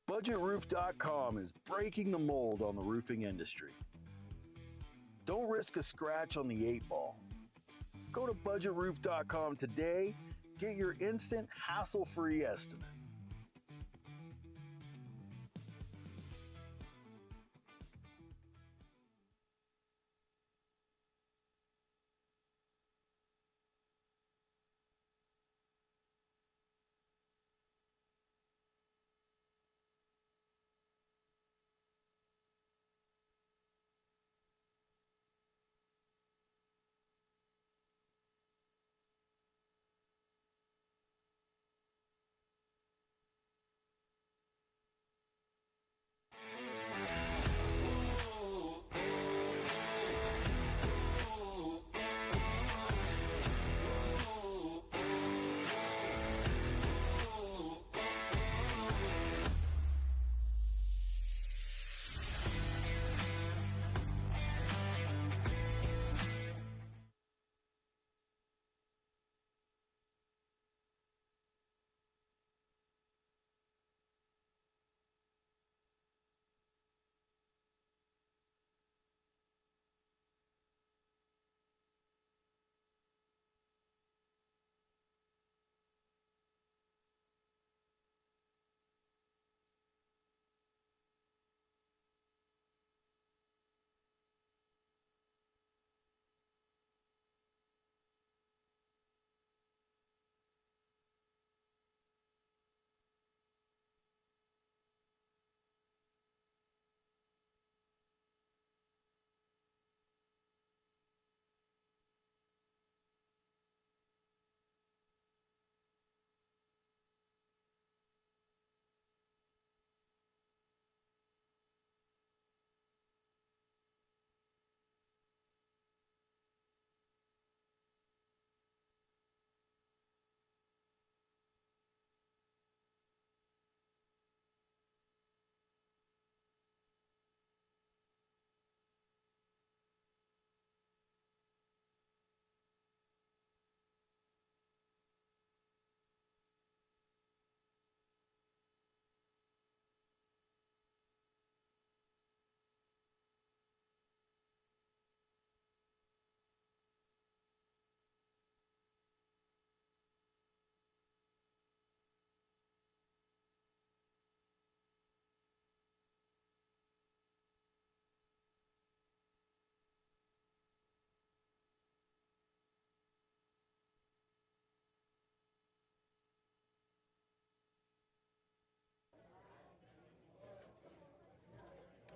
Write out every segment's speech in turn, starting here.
BudgetRoof.com is breaking the mold on the roofing industry. Don't risk a scratch on the 8-ball. Go to BudgetRoof.com today. Get your instant, hassle-free estimate.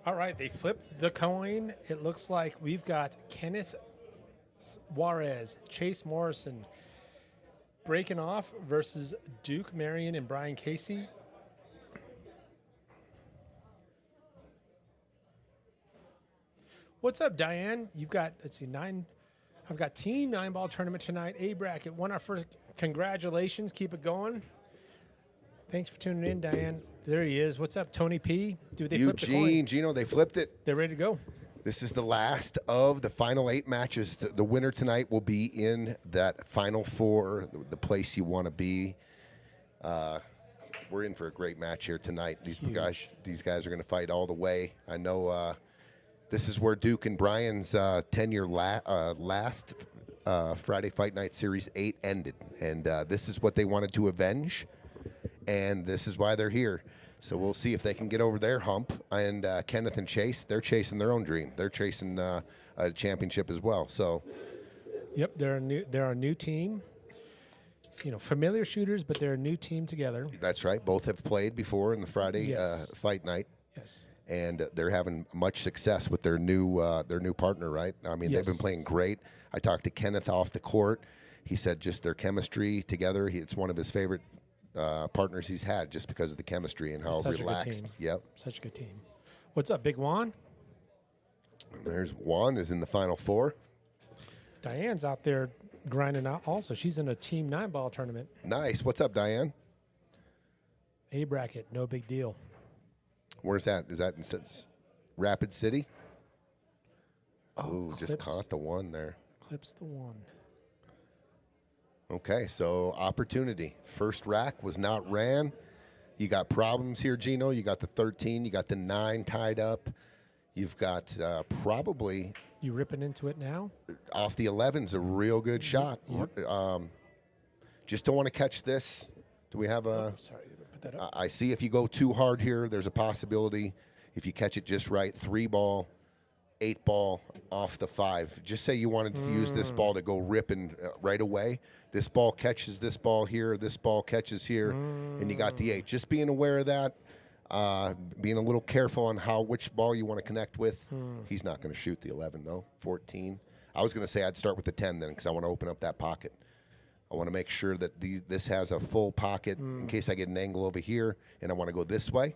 All right, they flipped the coin. It looks like we've got Kennyth, Juarez, Chase Morrison breaking off versus Duke, Marion, and Brian Casey. What's up, Diane? You've got, let's see, I've got team 9-ball tournament tonight. A bracket won our first. Congratulations. Keep it going. Thanks for tuning in, Diane. There he is. What's up, Tony P? Dude, they flipped the coin. Eugene, Gino, they flipped it. They're ready to go. This is the last of the final 8 matches. The winner tonight will be in that Final Four, the place you want to be. We're in for a great match here tonight. These guys are going to fight all the way. I know this is where Duke and Brian's 10-year last Friday Fight Night Series 8 ended. And this is what they wanted to avenge. And this is why they're here. So we'll see if they can get over their hump. And Kennyth and Chase, they're chasing their own dream. They're chasing a championship as well. So, yep, they're a new team. You know, familiar shooters, but they're a new team together. That's right. Both have played before in the Friday Fight Night. Yes. And they're having much success with their new partner, right? I mean, they've been playing great. I talked to Kennyth off the court. He said just their chemistry together. It's one of his favorite partners he's had just because of the chemistry and how relaxed. Yep. Such a good team. What's up, Big Juan? There's Juan is in the Final Four. Diane's out there grinding out also. She's in a team 9-ball tournament. Nice. What's up, Diane? A bracket, no big deal. Where's that? Is that in Rapid City? Oh, just caught the one there. Clips the one. Okay, so opportunity. First rack was not ran. You got problems here, Gino. You got the 13. You got the 9 tied up. You've got probably You ripping into it now? off the 11's a real good shot. Yep. Just don't want to catch this. Do we have a? Oh, sorry, put that up. I see if you go too hard here, there's a possibility. If you catch it just right, 3 ball, 8 ball off the 5. Just say you wanted to use this ball to go ripping right away. This ball catches this ball here. This ball catches here, and you got the 8. Just being aware of that. Being a little careful on which ball you want to connect with. He's not going to shoot the 11 though. 14. I was going to say I'd start with the 10 then because I want to open up that pocket. I want to make sure that this has a full pocket in case I get an angle over here and I want to go this way.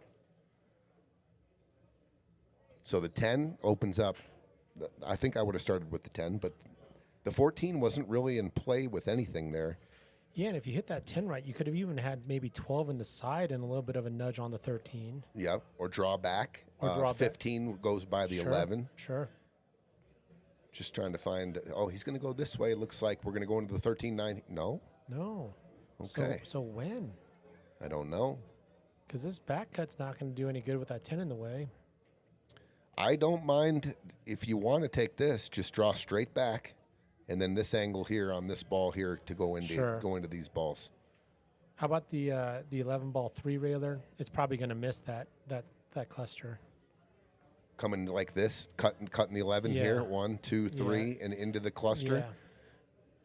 So the 10 opens up. I think I would have started with the 10, but the 14 wasn't really in play with anything there. Yeah, and if you hit that 10 right, you could have even had maybe 12 in the side and a little bit of a nudge on the 13. Yep, or draw back. Or draw 15 goes by the 11. Sure. Just trying to find, he's going to go this way. It looks like we're going to go into the 13-9. No? No. Okay. So when? I don't know. Because this back cut's not going to do any good with that 10 in the way. I don't mind if you want to take this, just draw straight back, and then this angle here on this ball here to go into these balls. How about the 11 ball 3 railer? It's probably going to miss that cluster. Coming like this, cutting the 11 here, 1, 2, 3, and into the cluster. Yeah.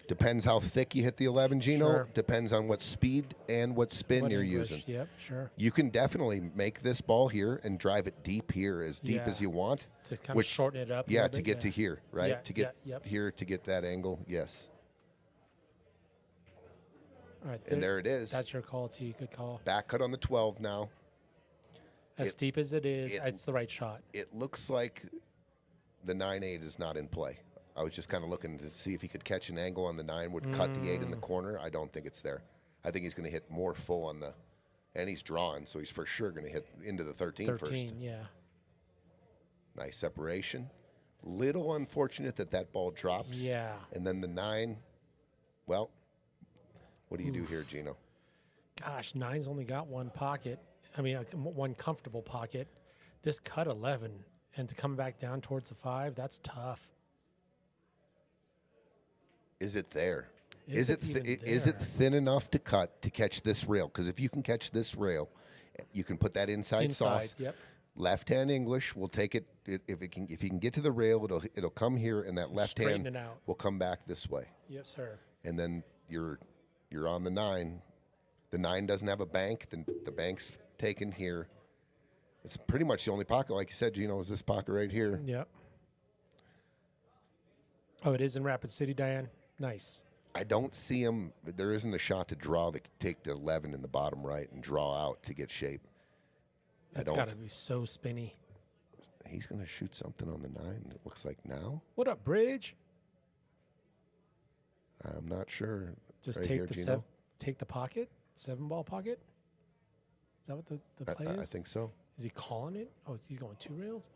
Depends how thick you hit the 11, Gino. Sure. Depends on what speed and what spin you're using. Yep, sure. You can definitely make this ball here and drive it deep here, as deep as you want. To kind of shorten it up a Yeah, little to bit, get to here, right? Yeah, to get yep. here, to get that angle, yes. All right, And there it is. That's your call, T. Good call. Back cut on the 12 now. As steep as it is, it's the right shot. It looks like the 9-8 is not in play. I was just kind of looking to see if he could catch an angle on the 9, would cut the 8 in the corner. I don't think it's there. I think he's going to hit more full on the, and he's drawing, so he's for sure going to hit into the 13 first. Yeah. Nice separation. Little unfortunate that ball dropped. Yeah. And then the 9, well, what do you do here, Gino? Gosh, 9's only got one pocket. I mean, one comfortable pocket. This cut 11, and to come back down towards the 5, that's tough. Is it there? Is it thin enough to cut to catch this rail? Because if you can catch this rail, you can put that inside sauce. Yep. Left-hand English will take it. If you can get to the rail, it'll come here, and that left hand will come back this way. Yes, sir. And then you're on the 9. The 9 doesn't have a bank. The bank's taken here. It's pretty much the only pocket, like you said, Gino, is this pocket right here. Yep. Oh, it is in Rapid City, Diane. Nice. I don't see him. There isn't a shot to draw to take the 11 in the bottom right and draw out to get shape. That's got to be so spinny. He's going to shoot something on the 9, it looks like now. What up, Bridge? I'm not sure. Just right take here, take the pocket, 7-ball pocket? Is that what the play is? I think so. Is he calling it? Oh, he's going 2 rails?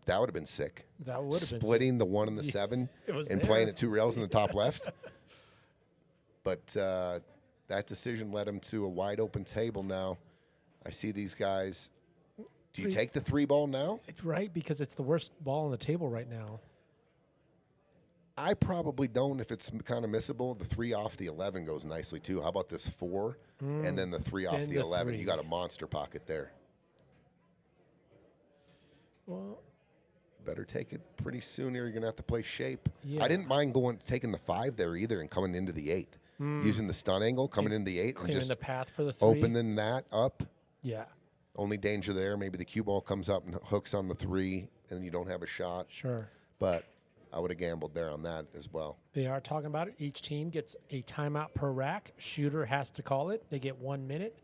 That would have been sick. That would have been splitting the 1 and the 7 and playing at 2 rails in the top left. But that decision led him to a wide open table now. I see these guys. Do you take the 3 ball now? Right, because it's the worst ball on the table right now. I probably don't if it's kind of missable. The 3 off the 11 goes nicely too. How about this 4 and then the 3 off the 11? 3. You got a monster pocket there. Well, better take it pretty soon or you're going to have to play shape. Yeah. I didn't mind taking the 5 there either and coming into the 8. Using the stun angle, coming into the 8. Clearing and just the path for the 3. opening that up. Yeah. Only danger there, maybe the cue ball comes up and hooks on the 3 and you don't have a shot. Sure. But I would have gambled there on that as well. They are talking about it. Each team gets a timeout per rack. Shooter has to call it. They get 1 minute.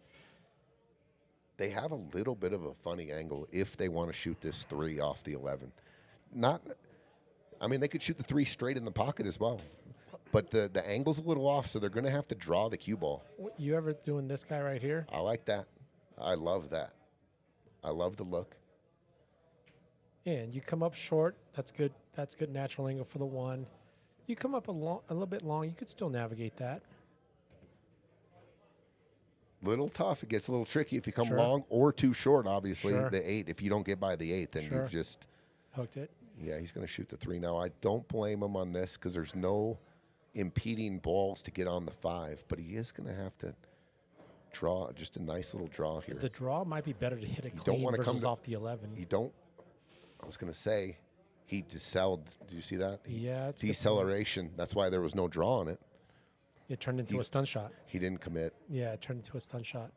They have a little bit of a funny angle if they want to shoot this 3 off the 11. They could shoot the 3 straight in the pocket as well. But the angle's a little off, so they're going to have to draw the cue ball. You ever doing this guy right here? I like that. I love that. I love the look. And you come up short. That's good. That's good natural angle for the 1. You come up a little bit long. You could still navigate that. Little tough. It gets a little tricky if you come Sure. long or too short, obviously, Sure. the 8. If you don't get by the 8, then Sure. you've just... Hooked it. Yeah, he's going to shoot the 3 now. I don't blame him on this because there's no impeding balls to get on the 5, but he is going to have to draw just a nice little draw here. The draw might be better to hit it don't clean wanna come versus to- off the 11. You don't... I was going to say, he decelerated. Do you see that? Yeah, it's a good point. Deceleration. That's why there was no draw on it. It turned into a stun shot. He didn't commit. Yeah, it turned into a stun shot.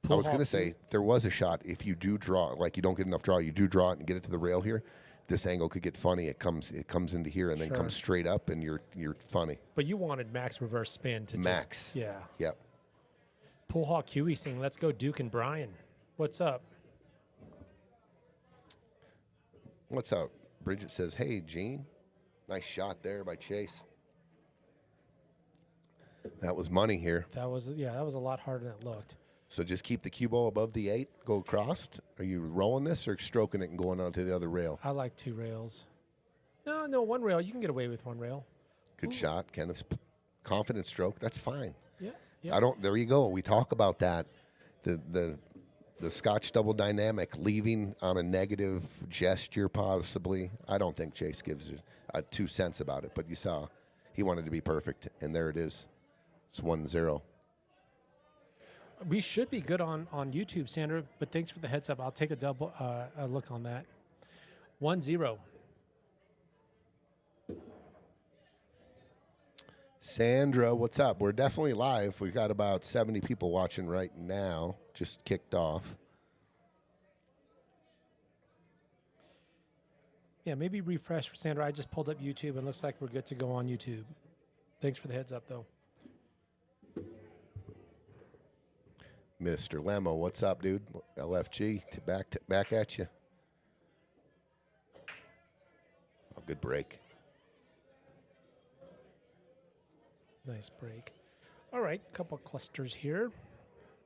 I was going to say, there was a shot. If you do draw, like you don't get enough draw, you do draw it and get it to the rail here, this angle could get funny. It comes into here and then Sure. comes straight up, and you're funny. But you wanted max reverse spin to Max. Just, yeah. Yep. Pool Hawk Huey saying, let's go Duke and Brian. What's up? What's up? Bridget says, hey, Gene. Nice shot there by Chase. That was money here. That was a lot harder than it looked. So just keep the cue ball above the 8, go across. Are you rolling this or stroking it and going onto the other rail? I like 2 rails. No, 1 rail. You can get away with 1 rail. Good shot, Kenneth. Confident stroke. That's fine. Yeah. I don't. There you go. We talk about that. The Scotch double dynamic, leaving on a negative gesture possibly. I don't think Chase gives 2 cents about it, but you saw he wanted to be perfect, and there it is. It's 1-0. We should be good on YouTube, Sandra, but thanks for the heads up. I'll take a look on that. 1-0. Sandra, what's up? We're definitely live. We've got about 70 people watching right now. Just kicked off. Yeah, maybe refresh for Sandra. I just pulled up YouTube and looks like we're good to go on YouTube. Thanks for the heads up, though. Mr. Lemo, what's up, dude? LFG, back at you. Oh, good break. Nice break. All right, couple clusters here.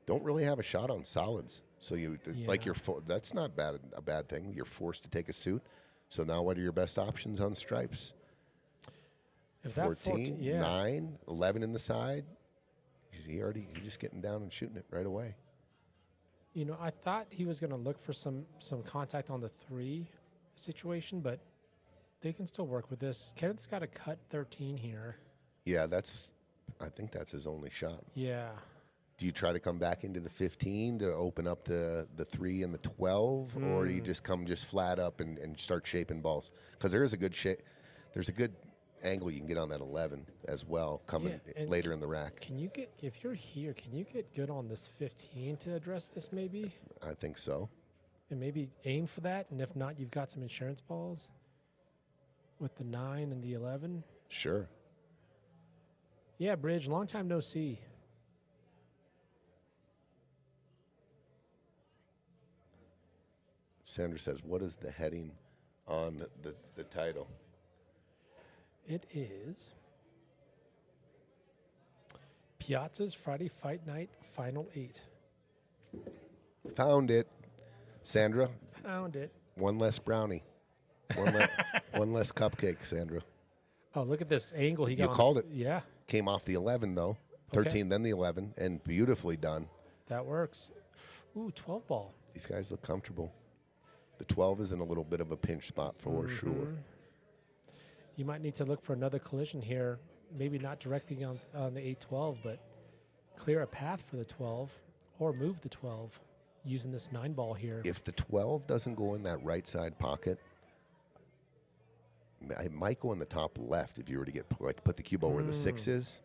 Don't really have a shot on solids, so like Yeah. that's not a bad thing. You're forced to take a suit. So now, what are your best options on stripes? If that 14, 9, 11 in the side. You're just getting down and shooting it right away. You know, I thought he was going to look for some contact on the 3 situation, but they can still work with this. Kenneth's got a cut 13 here. Yeah, I think that's his only shot. Yeah. Do you try to come back into the 15 to open up the 3 and the 12, or do you just come flat up and start shaping balls? Because there is a good shape. There's a good angle you can get on that 11 as well, coming later in the rack. Can you get, if you're here, can you get good on this 15 to address this maybe? I think so. And maybe aim for that, and if not, you've got some insurance balls with the 9 and the 11. Sure. Yeah, Bridge, long time no see. Sandra says, what is the heading on the title? It is Piazza's Friday Fight Night Final 8. Found it. Sandra, Found it. one less brownie. One less cupcake, Sandra. Oh, look at this angle he got. You called it. Yeah, Came off the 11, though. 13, then the 11, and beautifully done. that works. Ooh, 12 ball. These guys look comfortable. The 12 is in a little bit of a pinch spot for sure. You might need to look for another collision here. Maybe not directly on the 8-12, but clear a path for the 12 or move the 12 using this 9 ball here. If the 12 doesn't go in that right side pocket, it might go in the top left if you were to get put the cue ball where the 6 is.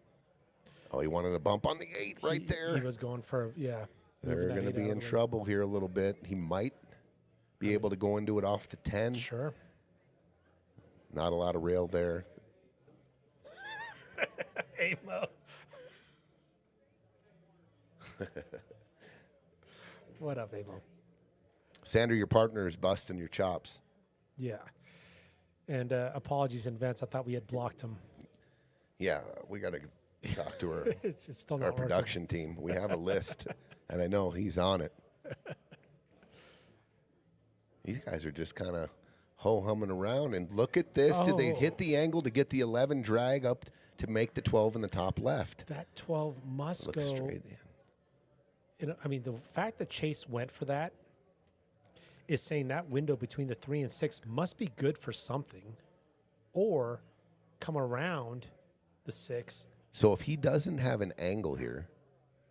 Oh, he wanted a bump on the 8 right there. He was going for, yeah. They're going to be in trouble here a little bit. He might be able to go into it off the 10. Sure. Not a lot of rail there. Aim low. What up, Amo? Sandra, your partner is busting your chops. Yeah. And apologies in advance. I thought we had blocked him. Yeah, we got to talk to her. It's still not Our working. production team. We have a list, and I know he's on it. These guys are just kind of ho-humming around, and look at this. Did they hit the angle to get the 11 drag up to make the 12 in the top left? That 12 must Look go. straight in. I mean, the fact that Chase went for that is saying that window between the 3 and 6 must be good for something, or come around the 6. So if he doesn't have an angle here,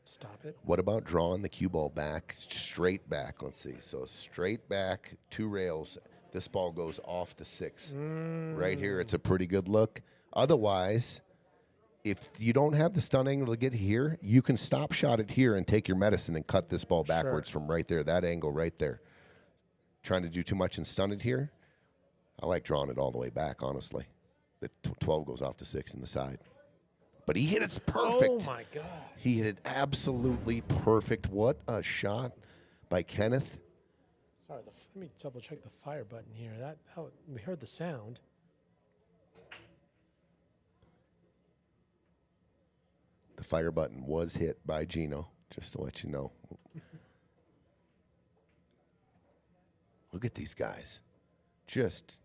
Stop it. what about drawing the cue ball back, straight back? Let's see. So straight back, 2 rails. This ball goes off the 6. Right here, it's a pretty good look. Otherwise, if you don't have the stun angle to get here, you can stop shot it here and take your medicine and cut this ball backwards from right there, that angle right there. Trying to do too much and stun it here, I like drawing it all the way back, honestly. The 12 goes off the 6 in the side. But he hit it perfect. Oh, my God. He hit it absolutely perfect. What a shot by Kennyth. Sorry, let me double check the fire button here. We heard the sound. The fire button was hit by Gino, just to let you know. Look at these guys. Just,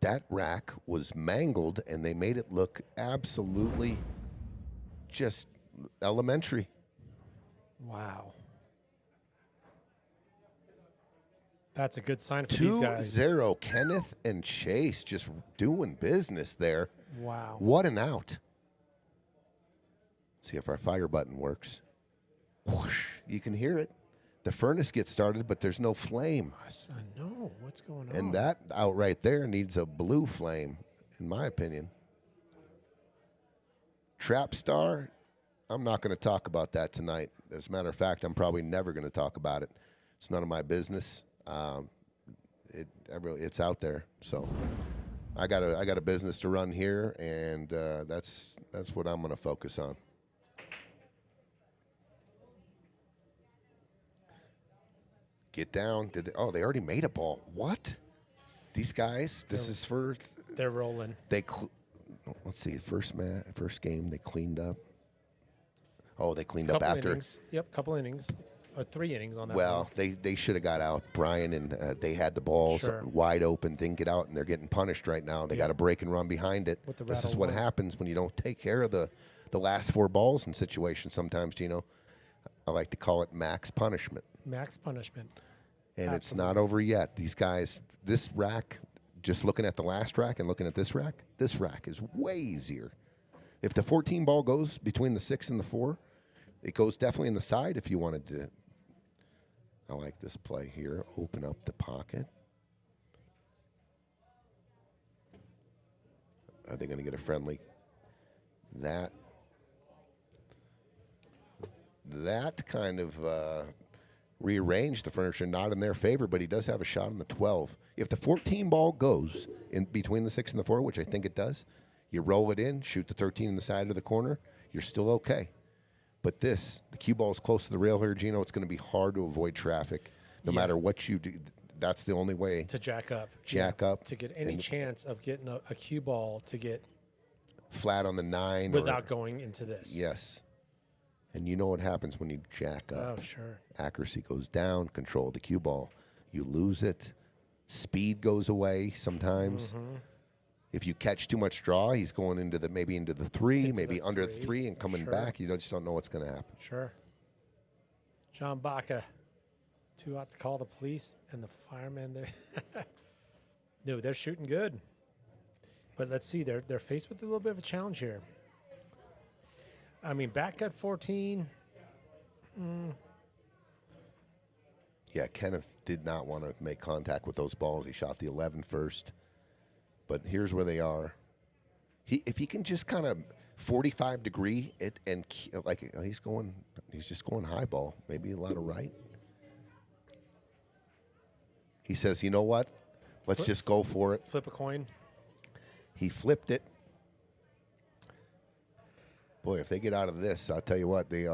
that rack was mangled, and they made it look absolutely just elementary. Wow. That's a good sign for these guys. 2-0. Kennyth and Chase just doing business there. Wow. What an out. Let's see if our fire button works. Whoosh, you can hear it. The furnace gets started, but there's no flame. I know. What's going on? And that out right there needs a blue flame, in my opinion. Trap Star, I'm not going to talk about that tonight. As a matter of fact, I'm probably never going to talk about it. It's none of my business. It's out there. So I got a business to run here, and that's what I'm going to focus on. Get down. They already made a ball. What? These guys, they're rolling. Let's see, first game they cleaned up. Oh, they cleaned up after. Innings. Yep, couple innings. Or 3 innings on that. Well, they should have got out. Brian and they had the balls wide open, didn't get out, and they're getting punished right now. They got a break and run behind it. This is what happens when you don't take care of the last 4 balls in situations sometimes, Gino. I like to call it max punishment. Max punishment. And It's not over yet. These guys, this rack, just looking at the last rack and looking at this rack is way easier. If the 14 ball goes between the 6 and the 4, it goes definitely in the side if you wanted to. I like this play here. Open up the pocket. Are they going to get a friendly? That kind of rearranged the furniture, not in their favor, but he does have a shot on the 12. If the 14 ball goes in between the 6 and the 4, which I think it does, you roll it in, shoot the 13 in the side of the corner, you're still okay. But the cue ball is close to the rail here, Gino. It's going to be hard to avoid traffic no matter what you do. That's the only way. To jack up. Up. To get any chance of getting a cue ball to get flat on the 9. Without going into this. Yes. And you know what happens when you jack up. Oh, sure. Accuracy goes down, control of the cue ball. You lose it. Speed goes away sometimes. Mm-hmm. If you catch too much draw, he's going into the 3, maybe under the 3 and coming back. You just don't know what's going to happen. Sure. John Baca, too hot to call the police and the firemen there. No, they're shooting good. But let's see, they're faced with a little bit of a challenge here. I mean, back at 14. Yeah, Kennyth did not want to make contact with those balls. He shot the 11 first. But here's where they are. If he can just kind of 45 degree it and he's just going high ball, maybe a lot of right. He says, you know what? Let's just go for it. Flip a coin. He flipped it. Boy, if they get out of this, I'll tell you what, they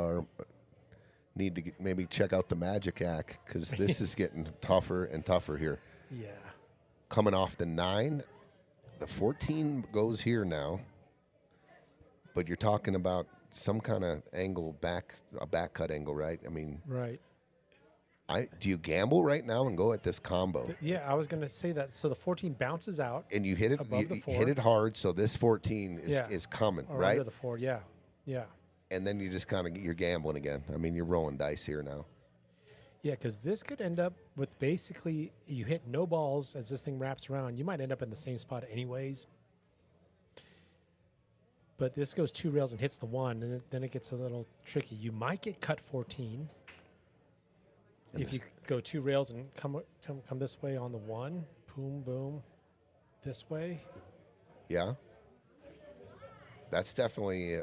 need to maybe check out the Magic Act, because this is getting tougher and tougher here. Yeah. Coming off the 9, the 14 goes here now, but you're talking about some kind of angle, a back cut angle, right? I mean, right. Do you gamble right now and go at this combo? Yeah, I was going to say that. So the 14 bounces out, and you hit it above the 4. Hit it hard, so this 14 is coming, or right? Under the 4, yeah. And then you just you're gambling again. I mean, you're rolling dice here now. Yeah, because this could end up with basically you hit no balls as this thing wraps around. You might end up in the same spot anyways. But this goes 2 rails and hits the 1, and then it gets a little tricky. You might get cut 14 if you go 2 rails and come this way on the 1. Boom, boom, this way. Yeah. That's definitely,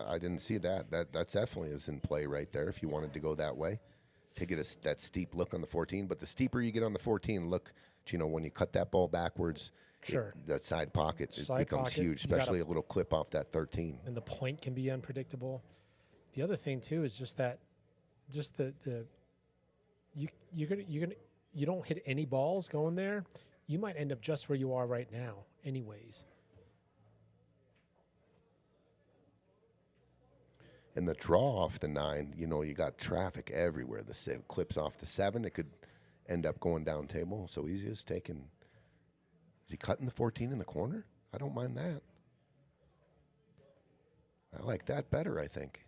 I didn't see that. That definitely is in play right there if you wanted to go that way to get that steep look on the 14. But the steeper you get on the 14, look, when you cut that ball backwards, Sure. That side pocket becomes pocket, huge, especially a little clip off that 13. And the point can be unpredictable. The other thing too is just you don't hit any balls going there. You might end up just where you are right now, anyways. And the draw off the 9, you got traffic everywhere. The clips off the 7, it could end up going down table. So he's just taking. Is he cutting the 14 in the corner? I don't mind that. I like that better, I think.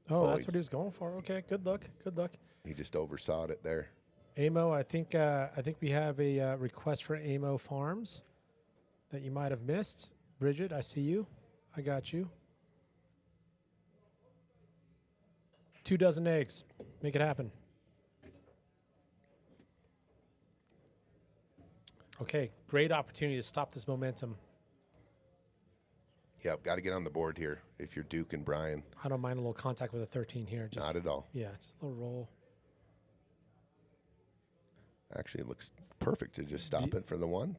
Oh, that's what he was going for. Okay, good luck. Good luck. He just oversaw it there. Amo, I think we have a request for Amo Farms that you might have missed. Bridget, I see you. I got you. 2 dozen eggs. Make it happen. Okay, great opportunity to stop this momentum. Yep, got to get on the board here if you're Duke and Brian. I don't mind a little contact with a 13 here. Not at all. Yeah, just a little roll. Actually, it looks perfect to just stop it for the 1.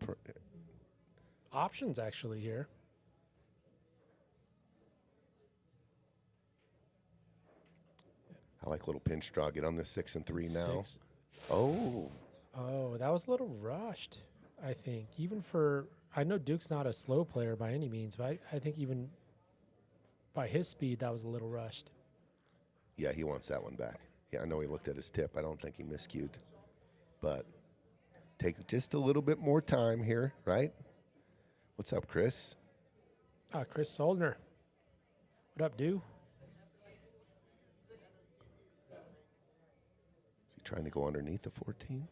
Options actually here. I like little pinch draw. Get on the 6 and 3 now. 6. Oh, that was a little rushed, I think. I know Duke's not a slow player by any means, but I think even by his speed, that was a little rushed. yeah, he wants that one back. Yeah, I know he looked at his tip. I don't think he miscued. But take just a little bit more time here, right? What's up, Chris? Chris Soldner. What up, dude? Is he trying to go underneath the 14?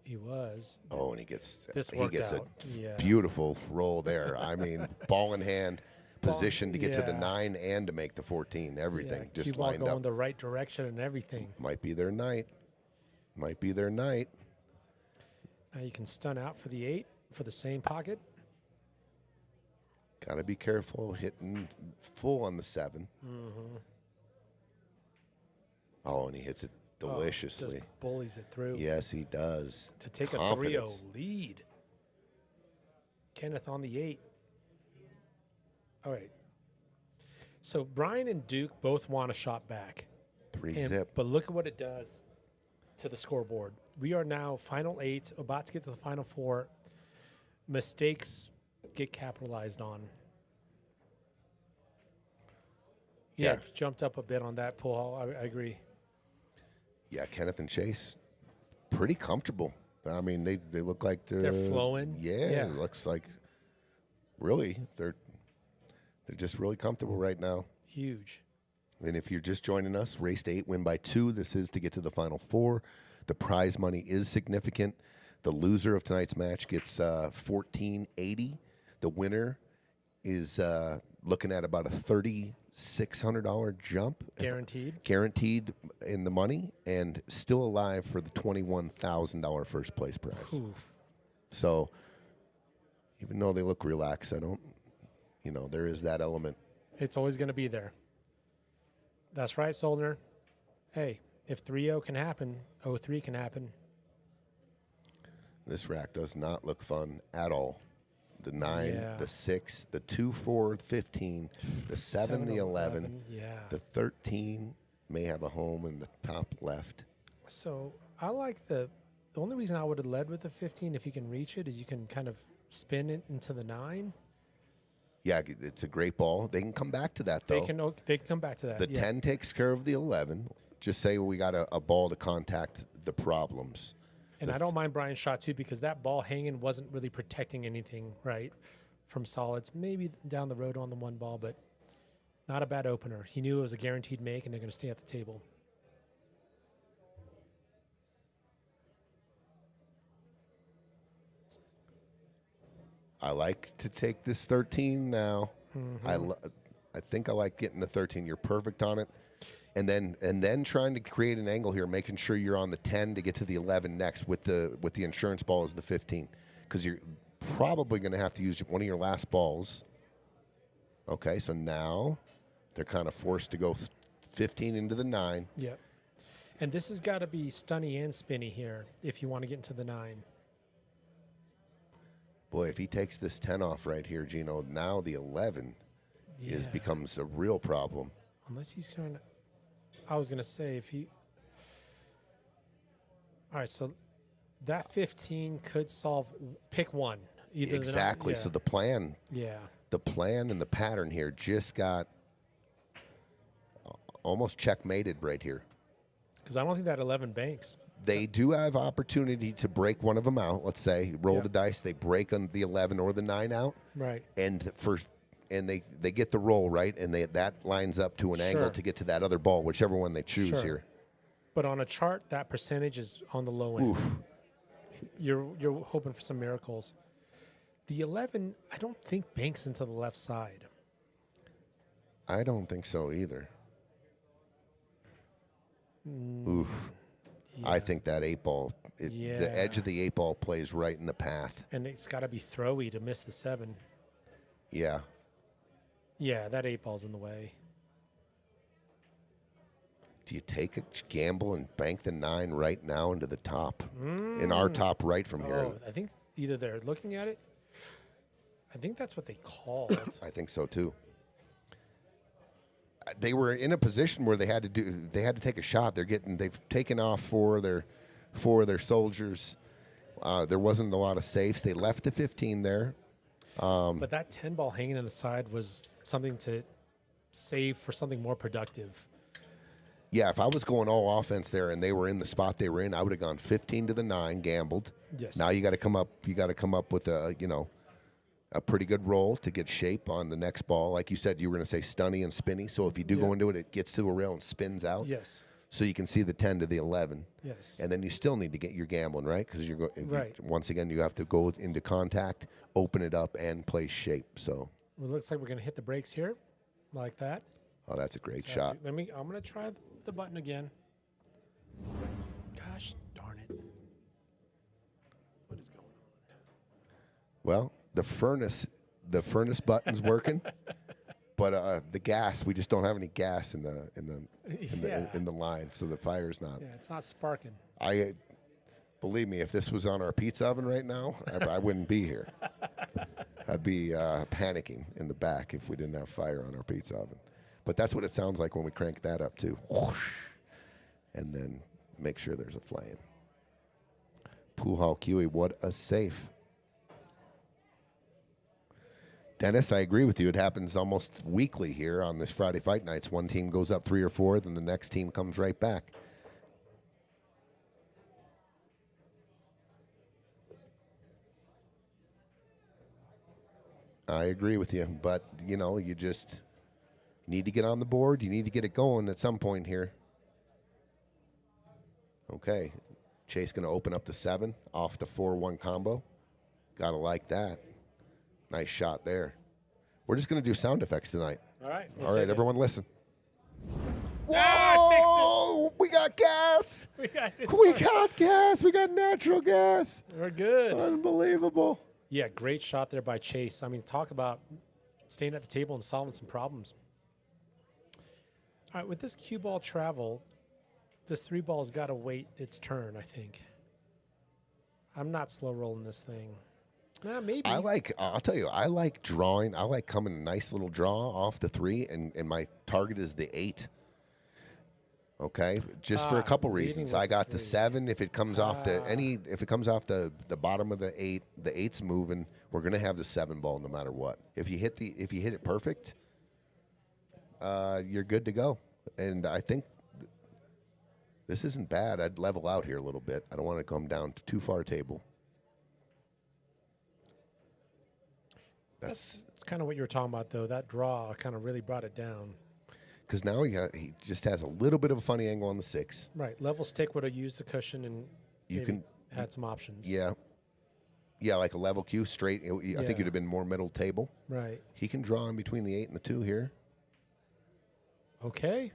He was. Oh, and he gets out. a beautiful roll there. I mean, ball in hand, position to get to the 9 and to make the 14. Everything just lined going up. the right direction and everything. Might be their night. Might be their night. Now you can stun out for the 8 for the same pocket. Got to be careful hitting full on the 7. Mm-hmm. Oh, and he hits it deliciously. Just bullies it through. Yes, he does. To take a 3-0 lead. Kennyth on the 8. All right. So Brian and Duke both want a shot back. 3-zip. But look at what it does to the scoreboard. We are now final 8, about to get to the final 4. Mistakes get capitalized on. Yeah, jumped up a bit on that pull. I agree. Yeah, Kennyth and Chase, pretty comfortable. I mean, they look like they're flowing. Yeah, it looks like really they're just really comfortable right now. Huge. And if you're just joining us, race to 8, win by 2. This is to get to the final 4. The prize money is significant. The loser of tonight's match gets $14.80. The winner is looking at about a $3,600 jump. Guaranteed in the money, and still alive for the $21,000 first place prize. Oof. So even though they look relaxed, there is that element. It's always going to be there. That's right, Soldner. Hey, if 3-0 can happen, 0-3 can happen. This rack does not look fun at all. The 9, the 6, the 2, 4, 15, the 7, the 11, the 13 may have a home in the top left. So I like the only reason I would have led with the 15, if you can reach it, is you can kind of spin it into the 9. Yeah, it's a great ball. They can come back to that, though. They can come back to that. The 10 takes care of the 11. Just say we got a ball to contact the problems. And I don't mind Brian's shot, too, because that ball hanging wasn't really protecting anything, right, from solids. Maybe down the road on the 1 ball, but not a bad opener. He knew it was a guaranteed make, and they're going to stay at the table. I like to take this 13 now. I think I like getting the 13. You're perfect on it. And then trying to create an angle here, making sure you're on the 10 to get to the 11 next with the insurance ball as the 15. Because you're probably going to have to use one of your last balls. Okay, so now they're kind of forced to go 15 into the 9. Yep. And this has got to be stunny and spinny here if you want to get into the 9. Boy, if he takes this 10 off right here, Gino, now the 11 becomes a real problem. Unless he's trying to... I was going to say if he... All right, so that 15 could solve... Pick one. Either Exactly. So the plan... Yeah. The plan and the pattern here just got almost checkmated right here. Because I don't think that 11 banks. They do have opportunity to break one of them out. Let's say roll the dice, they break on the 11 or the 9 out, right? And they get the roll right, and that lines up to an angle to get to that other ball, whichever one they choose here. But on a chart, that percentage is on the low end. Oof. You're hoping for some miracles. The 11, I don't think banks into the left side. I don't think so either. Oof. Yeah. I think that 8 ball, the edge of the 8 ball plays right in the path. And it's got to be throwy to miss the 7. Yeah. Yeah, that 8 ball's in the way. Do you take a gamble and bank the 9 right now into the top? In our top right from here. I think either they're looking at it. I think that's what they called. I think so too. They were in a position where they had to take a shot. They've taken off four of their soldiers. There wasn't a lot of safes. They left the 15 there. But that 10 ball hanging on the side was something to save for something more productive. Yeah, if I was going all offense there and they were in the spot they were in, I would have gone 15 to the 9, gambled. Yes. Now you got to come up. You got to come up with a pretty good roll to get shape on the next ball. Like you said, you were going to say stunny and spinny. So if you do go into it, it gets to a rail and spins out. Yes. So you can see the 10 to the 11. Yes. And then you still need to get your gambling, right? Because right. Once again, you have to go into contact, open it up, and play shape. So it looks like we're going to hit the brakes here, like that. Oh, that's a great shot. I'm going to try the button again. Gosh darn it. What is going on? Well, the furnace button's working, but the gas, we just don't have any gas in the line, so the fire's not. Yeah, it's not sparking. Believe me, if this was on our pizza oven right now, I wouldn't be here. I'd be panicking in the back if we didn't have fire on our pizza oven. But that's what it sounds like when we crank that up too. Whoosh, and then make sure there's a flame. Pool Hall Kiwi, what a safe. Dennis, I agree with you. It happens almost weekly here on this Friday Fight Nights. One team goes up 3 or 4, then the next team comes right back. I agree with you, but, you just need to get on the board. You need to get it going at some point here. Okay. Chase going to open up the 7 off the 4-1 combo. Got to like that. Nice shot there. We're just going to do sound effects tonight. All right. All right, everyone listen. Whoa! I fixed it. We got gas. We got gas. We got natural gas. We're good. Unbelievable. Yeah, great shot there by Chase. I mean, talk about staying at the table and solving some problems. All right, with this cue ball travel, this 3 ball's got to wait its turn, I think. I'm not slow rolling this thing. Maybe. I'll tell you, I like drawing. I like coming a nice little draw off the 3, and my target is the 8. Okay, just for a couple reasons. I got the 7. If it comes off the bottom of the 8, the 8's moving. We're gonna have the 7 ball no matter what. If you hit it perfect, you're good to go. And I think this isn't bad. I'd level out here a little bit. I don't want to come down too far table. That's kind of what you were talking about, though. That draw kind of really brought it down. Because now he just has a little bit of a funny angle on the 6. Right. Level stick would have used the cushion and had some options. Yeah. Yeah, like a level cue, straight. I think you'd have been more middle table. Right. He can draw in between the 8 and the 2 here. Okay.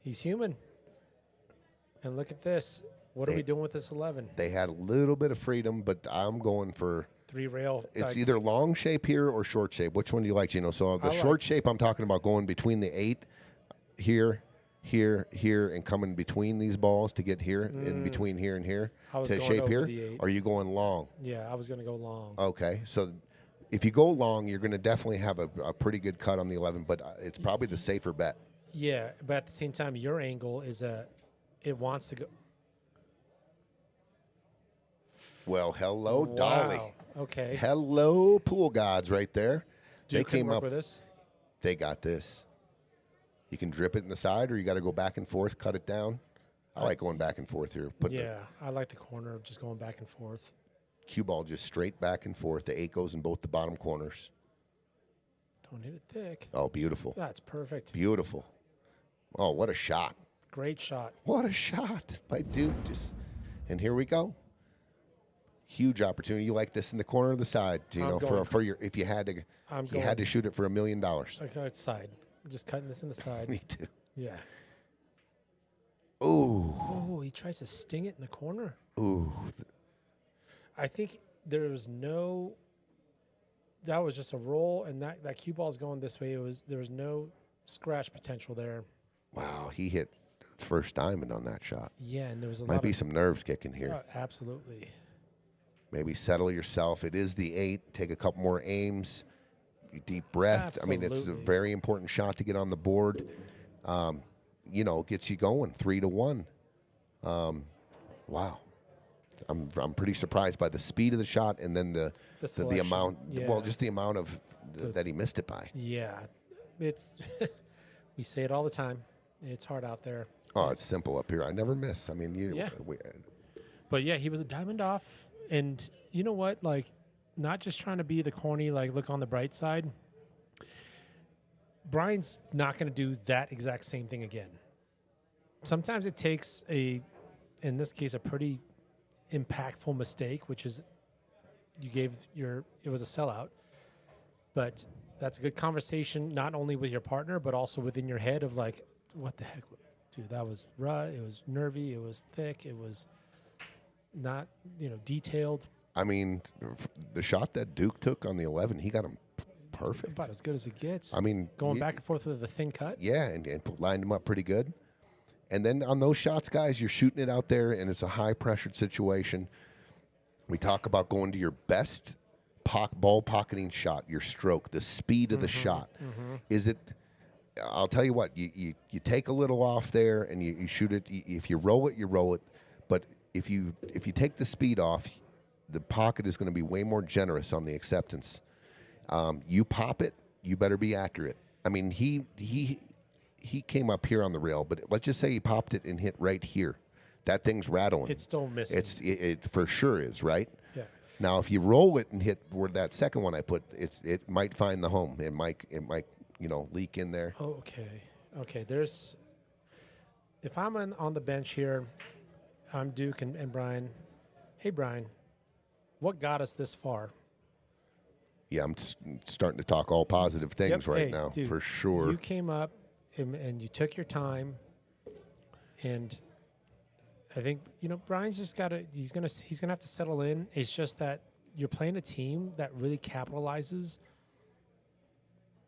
He's human. And look at this. What are we doing with this 11? They had a little bit of freedom, but I'm going for 3 rail. it's either long shape here or short shape. Which one do you like, Gino? So the short shape, I'm talking about going between the 8 here, here, and coming between these balls to get here, in between here and here to shape here. Or are you going long? Yeah, I was going to go long. Okay, so if you go long, you're going to definitely have a pretty good cut on the 11, but it's probably the safer bet. Yeah, but at the same time, your angle is it wants to go. Well, hello, Dolly. Okay. Hello, pool gods right there. They came up with this. They got this. You can drip it in the side, or you got to go back and forth, cut it down. I like going back and forth here. I like the corner of just going back and forth. Cue ball just straight back and forth. The 8 goes in both the bottom corners. Don't hit it thick. Oh, beautiful. That's perfect. Beautiful. Oh, what a shot. Great shot. What a shot by Duke. And here we go. Huge opportunity. You like this in the corner or the side, Gino? For your if you had to shoot it for $1 million. Okay, side. I'm just cutting this in the side. Me too. Yeah. Ooh. Oh, he tries to sting it in the corner. Ooh. I think there was no. That was just a roll, and that cue ball is going this way. There was no scratch potential there. Wow, he hit first diamond on that shot. Yeah, and there was might be some nerves kicking here. Absolutely. Maybe settle yourself. It is the 8. Take a couple more aims. Deep breath. Absolutely. I mean, it's a very important shot to get on the board. Gets you going 3-1. Wow. I'm pretty surprised by the speed of the shot and then the amount. Yeah. Well, just the amount of that he missed it by. Yeah, it's we say it all the time. It's hard out there. Oh, it's simple up here. I never miss. I mean, But yeah, he was a diamond off, and you know what? Like, not just trying to be the corny, like look on the bright side. Brian's not going to do that exact same thing again. Sometimes it takes in this case, a pretty impactful mistake, which is it was a sellout. But that's a good conversation, not only with your partner, but also within your head of like, what the heck, dude, that was raw, it was nervy, it was thick, it was not, detailed. I mean, the shot that Duke took on the 11, he got him perfect. About as good as it gets. I mean, going back and forth with the thin cut. Yeah, and lined him up pretty good. And then on those shots, guys, you're shooting it out there, and it's a high-pressured situation. We talk about going to your best ball pocketing shot, your stroke, the speed of the shot. Is it? I'll tell you what. You take a little off there, and you shoot it. If you roll it, you roll it. But if you take the speed off, the pocket is going to be way more generous on the acceptance. You pop it, you better be accurate. I mean, he came up here on the rail, but let's just say he popped it and hit right here. That thing's rattling. It's still missing. It for sure is, right? Yeah. Now, if you roll it and hit where that second one I put, it might find the home. It might leak in there. Okay. If I'm on the bench here, I'm Duke and Brian. Hey, Brian, what got us this far? Yeah, I'm starting to talk all positive things right now, dude, for sure. You came up and you took your time, and I think Brian's just he's gonna have to settle in. It's just that you're playing a team that really capitalizes,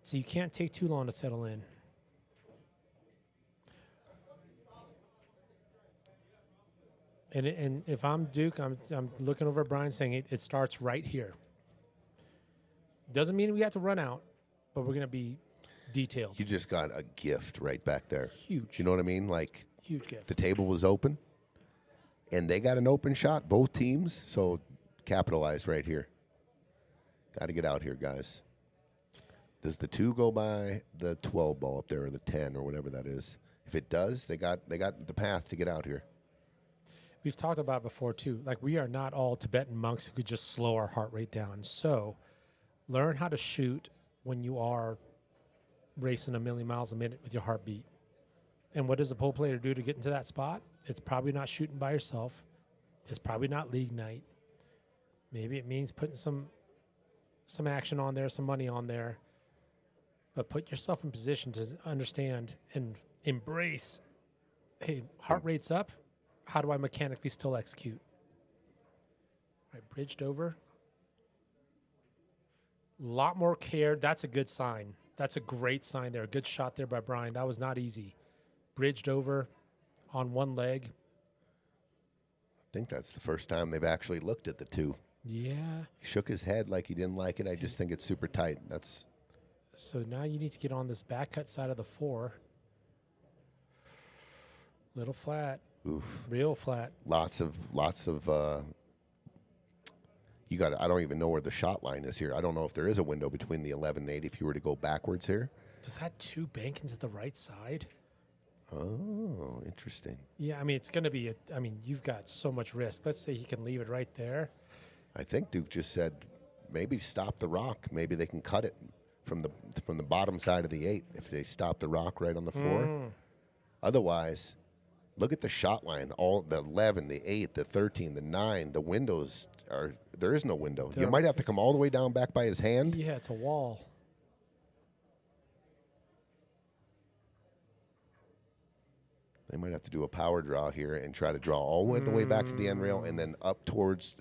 so you can't take too long to settle in. And if I'm Duke, I'm looking over at Brian saying it starts right here. Doesn't mean we have to run out, but we're going to be detailed. You just got a gift right back there. Huge. You know what I mean? Like, huge gift. The table was open, and they got an open shot, both teams, so capitalize right here. Got to get out here, guys. Does the 2 go by the 12 ball up there, or the 10, or whatever that is? If it does, they got the path to get out here. We've talked about it before, too. Like, we are not all Tibetan monks who could just slow our heart rate down. So learn how to shoot when you are racing a million miles a minute with your heartbeat. And what does a pole player do to get into that spot? It's probably not shooting by yourself. It's probably not league night. Maybe it means putting some action on there, some money on there. But put yourself in position to understand and embrace, hey, heart rate's up. How do I mechanically still execute? All right, bridged over. A lot more care. That's a good sign. That's a great sign there. A good shot there by Brian. That was not easy. Bridged over on one leg. I think that's the first time they've actually looked at the 2. Yeah. He shook his head like he didn't like it. I just think it's super tight. That's. So now you need to get on this back cut side of the 4. Little flat. Oof. Real flat. Lots of. You got. I don't even know where the shot line is here. I don't know if there is a window between the 11 and 8 if you were to go backwards here. Does that 2 bank into the right side? Oh, interesting. Yeah, I mean, it's going to be you've got so much risk. Let's say he can leave it right there. I think Duke just said maybe stop the rock. Maybe they can cut it from the bottom side of the 8 if they stop the rock right on the 4. Otherwise, look at the shot line. All the 11, the 8, the 13, the 9, the windows are there is no window. You might have to come all the way down back by his hand. Yeah, it's a wall. They might have to do a power draw here and try to draw all the way back to the end rail and then up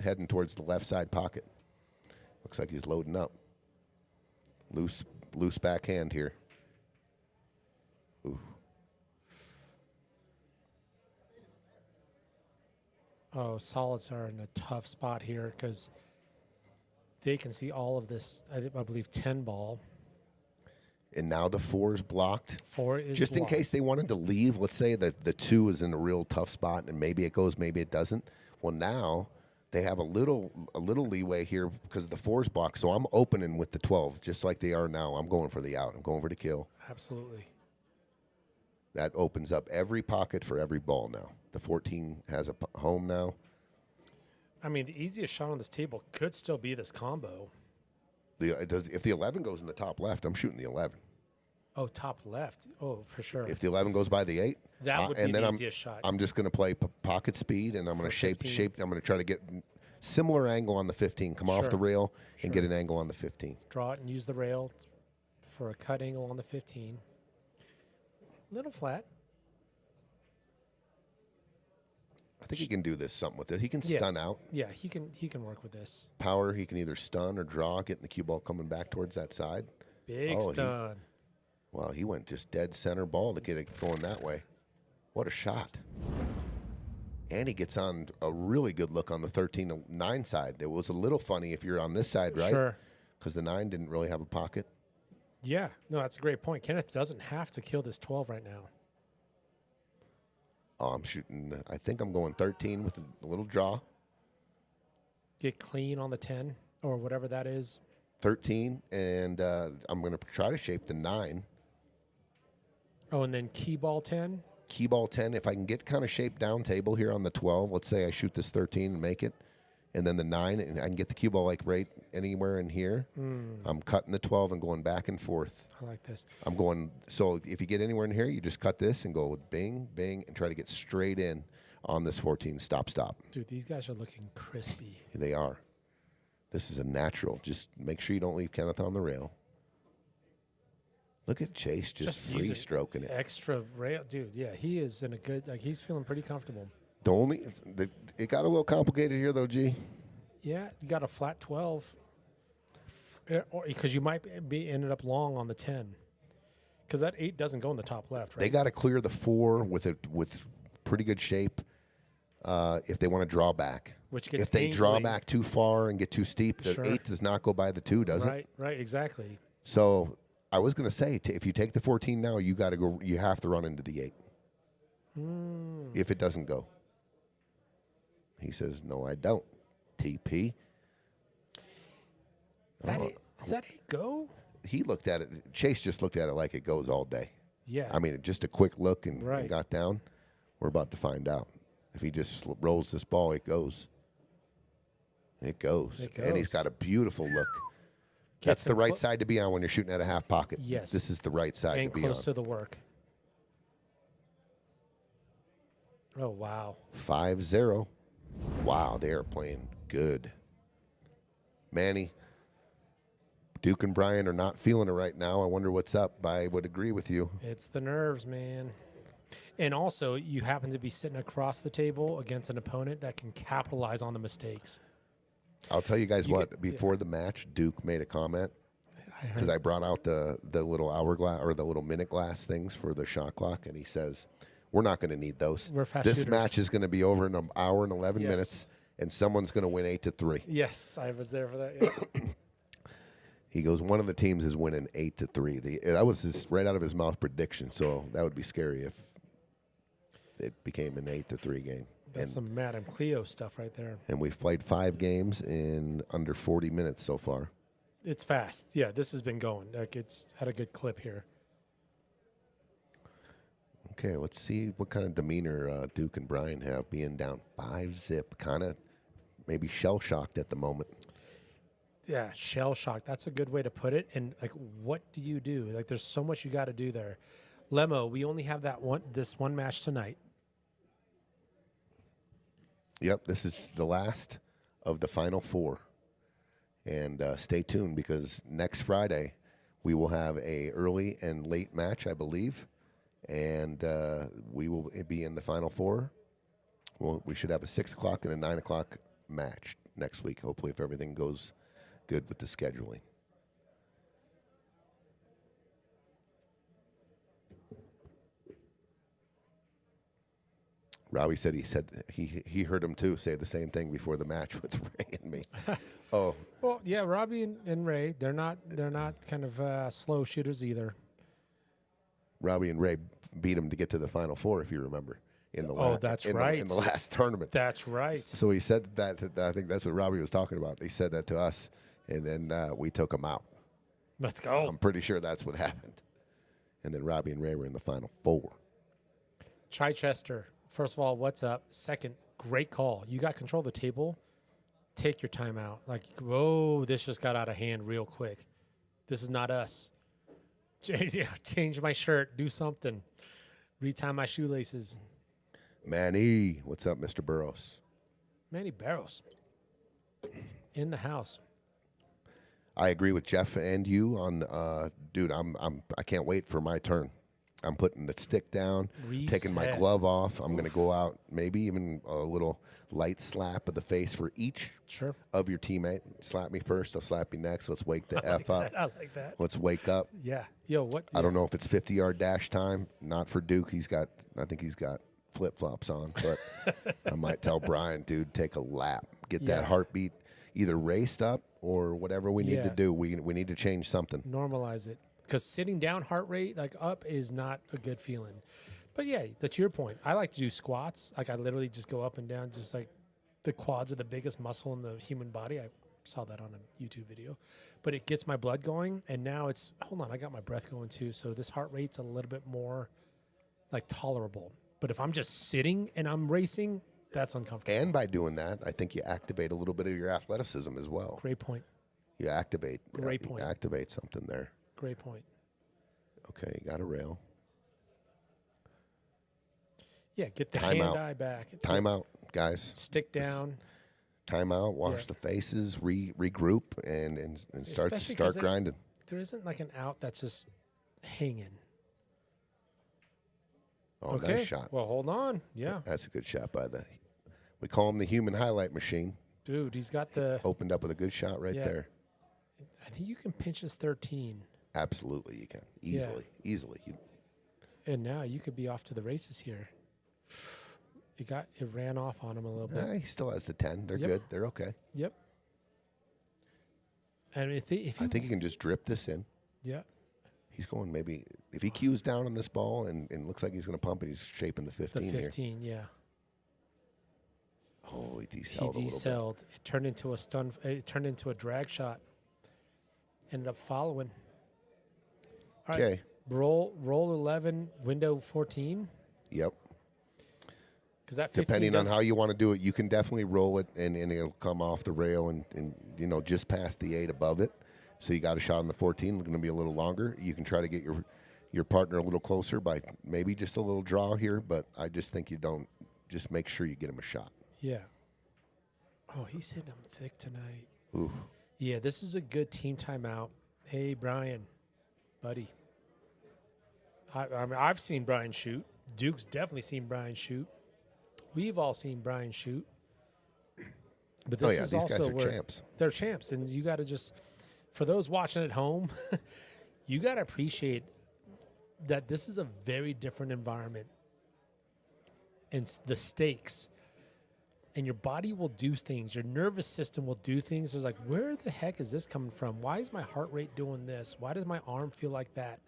heading towards the left side pocket. Looks like he's loading up. Loose backhand here. Ooh. Oh, solids are in a tough spot here because they can see all of this, I believe, 10 ball. And now the 4 is blocked. 4 is just blocked. In case they wanted to leave. Let's say that the 2 is in a real tough spot, and maybe it goes, maybe it doesn't. Well, now they have a little leeway here because the 4 is blocked. So I'm opening with the 12, just like they are now. I'm going for the out. I'm going for the kill. Absolutely. That opens up every pocket for every ball now. The 14 has a home now. I mean, the easiest shot on this table could still be this combo. If the 11 goes in the top left, I'm shooting the 11. Oh, top left. Oh, for sure. If the 11 goes by the 8, that would be the easiest shot. I'm just going to play pocket speed, and I'm going to shape. I'm going to try to get similar angle on the 15. Come off the rail and get an angle on the 15. Draw it and use the rail for a cut angle on the 15. Little flat. I think he can do something with it. He can stun out. Yeah, he can work with this. Power, he can either stun or draw, getting the cue ball coming back towards that side. Big stun. Wow, he went just dead center ball to get it going that way. What a shot. And he gets on a really good look on the 13-9 side. It was a little funny if you're on this side, right? Sure. Because the 9 didn't really have a pocket. Yeah, no, that's a great point. Kennyth doesn't have to kill this 12 right now. Oh, I'm shooting. I think I'm going 13 with a little draw. Get clean on the 10 or whatever that is. 13, and I'm going to try to shape the 9. Oh, and then key ball 10? Key ball 10. If I can get kind of shaped down table here on the 12, let's say I shoot this 13 and make it, and then the 9, and I can get the cue ball like right anywhere in here. I'm cutting the 12 and going back and forth. I like this. I'm going, so if you get anywhere in here, you just cut this and go bing, bing, and try to get straight in on this 14 stop. Dude, these guys are looking crispy. They are. This is a natural. Just make sure you don't leave Kennyth on the rail. Look at Chase just free stroking it. Extra rail. Dude, yeah, he is in a good, he's feeling pretty comfortable. It got a little complicated here, though, G. Yeah, you got a flat 12. Or because you might be ended up long on the 10. Because that 8 doesn't go in the top left, right? They got to clear the 4 with pretty good shape if they want to draw back. Which gets if they draw back too far and get too steep, the 8 does not go by the 2, does it? Right, exactly. So I was going to say, if you take the 14 now, you got to go. You have to run into the 8 if it doesn't go. He says, "No, I don't." TP. Does that 8 go? He looked at it. Chase just looked at it like it goes all day. Yeah. I mean, just a quick look and got down. We're about to find out. If he just rolls this ball, it goes. It goes. And he's got a beautiful look. That's the right side to be on when you're shooting at a half pocket. Yes. This is the right side to be on. And close to the work. Oh, wow. 5-0. Wow, they are playing good. Manny, Duke and Brian are not feeling it right now. I wonder what's up. I would agree with you. It's the nerves, man. And also, you happen to be sitting across the table against an opponent that can capitalize on the mistakes. I'll tell you guys before the match, Duke made a comment because I brought out the little hourglass or the little minute glass things for the shot clock, and he says, "We're not going to need those. We're fast This shooters." match is going to be over in an hour and 11 Yes. minutes, and someone's going to win 8-3." Yes, I was there for that. Yeah. He goes, "One of the teams is winning 8-3." That was his, right out of his mouth prediction. So that would be scary if it became an 8-3 game. That's some Madame Cleo stuff right there. And we've played 5 games in under 40 minutes so far. It's fast. Yeah, this has been going. Like, it's had a good clip here. Okay, let's see what kind of demeanor Duke and Brian have, being down 5-zip, kind of maybe shell-shocked at the moment. Yeah, shell shock. That's a good way to put it. And, like, what do you do? Like, there's so much you got to do there. Lemo, we only have this one match tonight. Yep, this is the last of the final 4. And stay tuned because next Friday we will have a early and late match, I believe. And we will be in the final 4. Well, we should have a 6 o'clock and a 9 o'clock match next week, hopefully, if everything goes good with the scheduling. Robbie said he heard him too say the same thing before the match with Ray and me. Oh, Well, yeah, Robbie and Ray, they're not kind of slow shooters either. Robbie and Ray beat him to get to the final 4, if you remember. In the in the last tournament. That's right. So he said that. I think that's what Robbie was talking about. He said that to us, and then we took him out. Let's go. I'm pretty sure that's what happened. And then Robbie and Ray were in the final 4. Chichester, first of all, what's up? Second, great call. You got control of the table. Take your time out. Like, whoa, this just got out of hand real quick. This is not us. Change my shirt. Do something. Retie my shoelaces. Manny, what's up, Mr. Burrows? Manny Barrows in the house. I agree with Jeff and you on, dude. I can't wait for my turn. I'm putting the stick down, taking my Reset. glove off. I'm going to go out, maybe even a little light slap of the face for each Sure. of your teammate. Slap me first, I'll slap you next. Let's wake the F up. I like that. Let's wake up. Yeah. Yo, what? I don't know if it's 50-yard dash time. Not for Duke. I think he's got flip-flops on. But I might tell Brian, dude, take a lap. Get that heartbeat either raced up or whatever we need to do. We need to change something. Normalize it. Because sitting down heart rate, like up, is not a good feeling. But yeah, that's your point. I like to do squats. Like I literally just go up and down, just like the quads are the biggest muscle in the human body. I saw that on a YouTube video. But it gets my blood going. And now it's, hold on, I got my breath going too. So this heart rate's a little bit more like tolerable. But if I'm just sitting and I'm racing, that's uncomfortable. And by doing that, I think you activate a little bit of your athleticism as well. Great point. You activate. Great you point. activate something there. Great point. Okay, you got a rail. Yeah, get the Time out. hand-eye back. Timeout, guys. Stick down. Timeout. Wash the faces. Regroup and start Especially 'cause grinding. There isn't like an out that's just hanging. Oh, Okay. nice shot. Well, hold on. Yeah. That's a good shot by the. We call him the human highlight machine. Dude, he's got the. Opened up with a good shot right Yeah. there. I think you can pinch his 13. Absolutely, you can easily. And now you could be off to the races here. It ran off on him a little bit. He still has the 10. They're Yep. good. They're okay. Yep. And if you, I think you can just drip this in. yeah. He's going maybe if he cues down on this ball and looks like he's going to pump it, he's shaping the 15 The here. 15, yeah. Oh, he He decelled a little bit. decelled. It turned into a stun. It turned into a drag shot. Ended up following. All right. Okay. Roll 11, window 14. Yep. Because that 15 Depending on does- how you want to do it, you can definitely roll it and it'll come off the rail and just past the 8 above it. So you got a shot on the 14, going to be a little longer. You can try to get your partner a little closer by maybe just a little draw here, but I just think you don't. Just make sure you get him a shot. Yeah. Oh, he's hitting them thick tonight. Ooh. Yeah, this is a good team timeout. Hey, Brian, buddy. I mean, I've seen Brian shoot. Duke's definitely seen Brian shoot. We've all seen Brian shoot. But this is these also guys are where champs. they're champs, and you got to just, for those watching at home, you got to appreciate that this is a very different environment, and the stakes. And your body will do things. Your nervous system will do things. There's like, where the heck is this coming from? Why is my heart rate doing this? Why does my arm feel like that?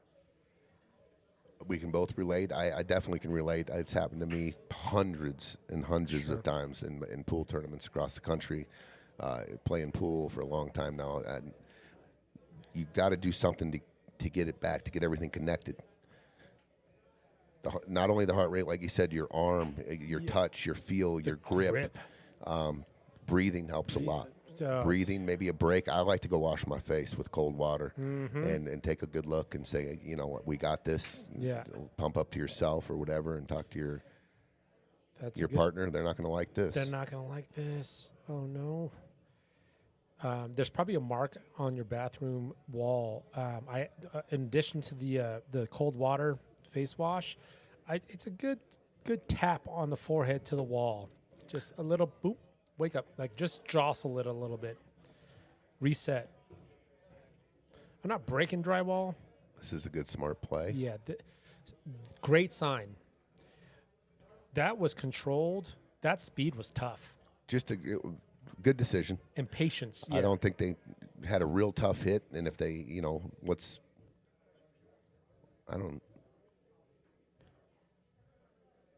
We can both relate. I definitely can relate. It's happened to me hundreds and hundreds of times in pool tournaments across the country, playing pool for a long time now. And you got to do something to get it back, to get everything connected. Not only the heart rate, like you said, your arm, your touch, your feel, your grip. Breathing helps a lot. Breathing, maybe a break. I like to go wash my face with cold water and take a good look and say, you know what, we got this. Yeah. Pump up to yourself or whatever and talk to your partner. They're not going to like this. They're not going to like this. Oh, no. There's probably a mark on your bathroom wall. In addition to the cold water face wash, it's a good tap on the forehead to the wall. Just a little boop, wake up, like just jostle it a little bit. Reset. I'm not breaking drywall. This is a good smart play. Yeah, great sign. That was controlled. That speed was tough. Just a good decision. And patience. Yeah. I don't think they had a real tough hit. And if they,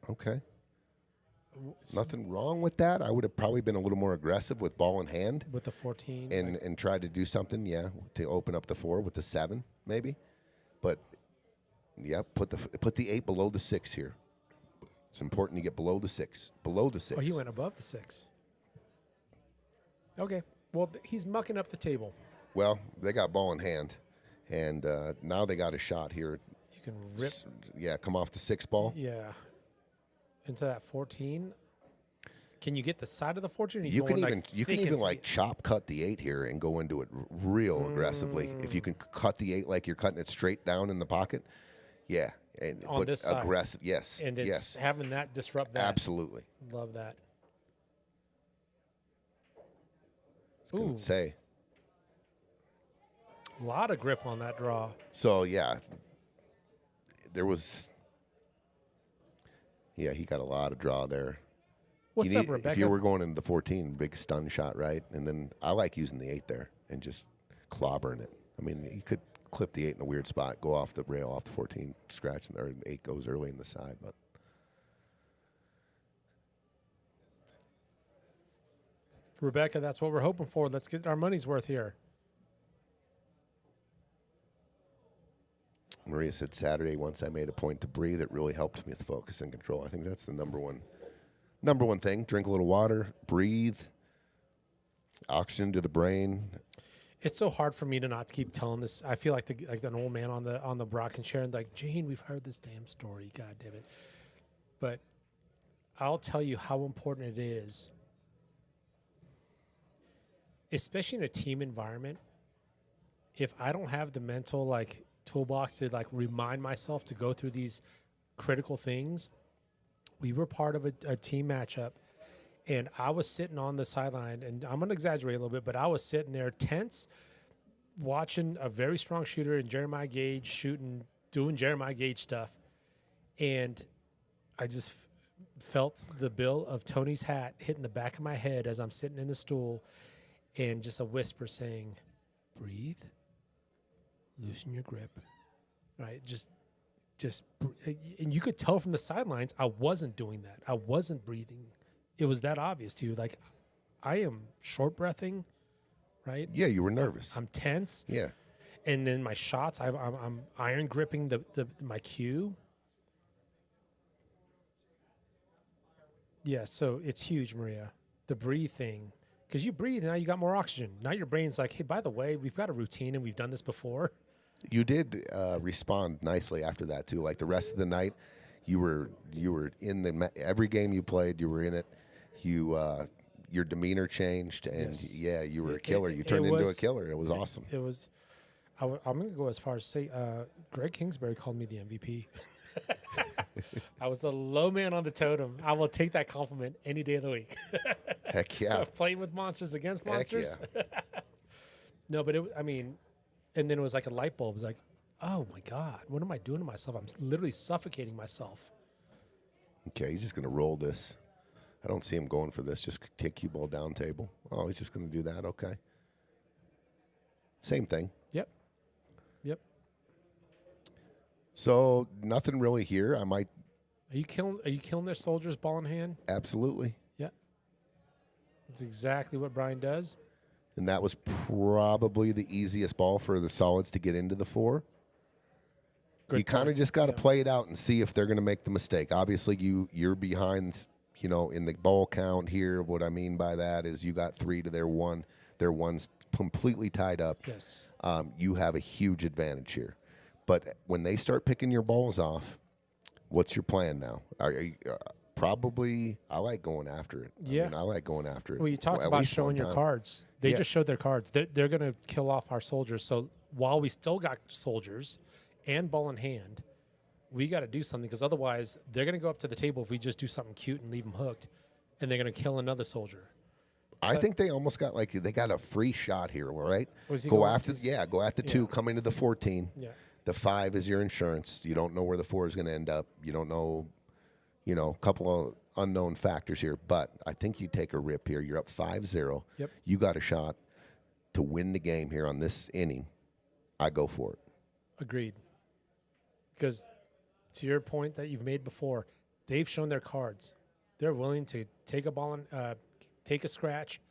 okay. Nothing wrong with that. I would have probably been a little more aggressive with ball in hand. With the 14. And tried to do something, to open up the 4 with the 7, maybe. But, put the 8 below the 6 here. It's important to get below the 6. Below the 6. Oh, he went above the 6. Okay. Well, he's mucking up the table. Well, they got ball in hand. And now they got a shot here. You can rip. Come off the 6 ball. Yeah. Into that 14. Can you get the side of the 14? You can even like chop cut the 8 here and go into it real aggressively. If you can cut the 8 like you're cutting it straight down in the pocket, and on this side. Aggressive, yes. And it's having that disrupt that. Absolutely. Love that. Ooh. Say. A lot of grip on that draw. So there was. Yeah, he got a lot of draw there. What's up, Rebecca? If you were going into the 14, big stun shot, right? And then I like using the 8 there and just clobbering it. I mean, you could clip the 8 in a weird spot, go off the rail, off the 14, scratch, and the 8 goes early in the side. But Rebecca, that's what we're hoping for. Let's get our money's worth here. Maria said Saturday, once I made a point to breathe, it really helped me with focus and control. I think that's the number one thing. Drink a little water, breathe, oxygen to the brain. It's so hard for me to not keep telling this. I feel like an old man on the rocking chair and like, Jane, we've heard this damn story. God damn it. But I'll tell you how important it is, especially in a team environment. If I don't have the mental toolbox to remind myself to go through these critical things. We were part of a team matchup, and I was sitting on the sideline, and I'm going to exaggerate a little bit, but I was sitting there tense, watching a very strong shooter in Jeremiah Gage doing Jeremiah Gage stuff, and I just felt the bill of Tony's hat hitting the back of my head as I'm sitting in the stool, and just a whisper saying, breathe. Loosen your grip, right? Just, and you could tell from the sidelines, I wasn't doing that. I wasn't breathing. It was that obvious to you. Like, I am short breathing, right? Yeah, you were nervous. I'm tense. Yeah. And then my shots, I'm iron gripping my cue. Yeah, so it's huge, Maria. The breathe thing. Because you breathe, now you got more oxygen. Now your brain's like, hey, by the way, we've got a routine and we've done this before. You did respond nicely after that too. Like the rest of the night, you were in every game you played. You were in it. You your demeanor changed, and Yes. yeah, you were a killer. You turned into a killer. It was awesome. It was. I'm going to go as far as say Greg Kingsbury called me the MVP. I was the low man on the totem. I will take that compliment any day of the week. Heck yeah. Playing with monsters against Heck monsters. yeah. No, but I mean, and then it was like a light bulb. It was like, oh my God, what am I doing to myself? I'm literally suffocating myself. Okay, he's just going to roll this. I don't see him going for this. Just take cue ball down table. Oh, he's just going to do that. Okay. Same thing. Yep. So nothing really here. I might. Are you killing their soldiers ball in hand? Absolutely. Yeah. That's exactly what Brian does. And that was probably the easiest ball for the solids to get into the 4. You kind of just got to play it out and see if they're going to make the mistake. Obviously, you're behind, in the ball count here. What I mean by that is you got 3 to their 1. Their 1's completely tied up. Yes. You have a huge advantage here. But when they start picking your balls off, what's your plan now? Are you, probably, I like going after it. Yeah. I like going after it. Well, you talked about showing your cards. They just showed their cards. They're going to kill off our soldiers. So while we still got soldiers and ball in hand, we got to do something because otherwise they're going to go up to the table if we just do something cute and leave them hooked, and they're going to kill another soldier. I think they almost got they got a free shot here, right? Go after 2, come into the 14. Yeah. The 5 is your insurance. You don't know where the 4 is going to end up. You don't know, a couple of unknown factors here. But I think you take a rip here. You're up 5-0. Yep. You got a shot to win the game here on this inning. I go for it. Agreed. Because to your point that you've made before, they've shown their cards. They're willing to take a ball and take a scratch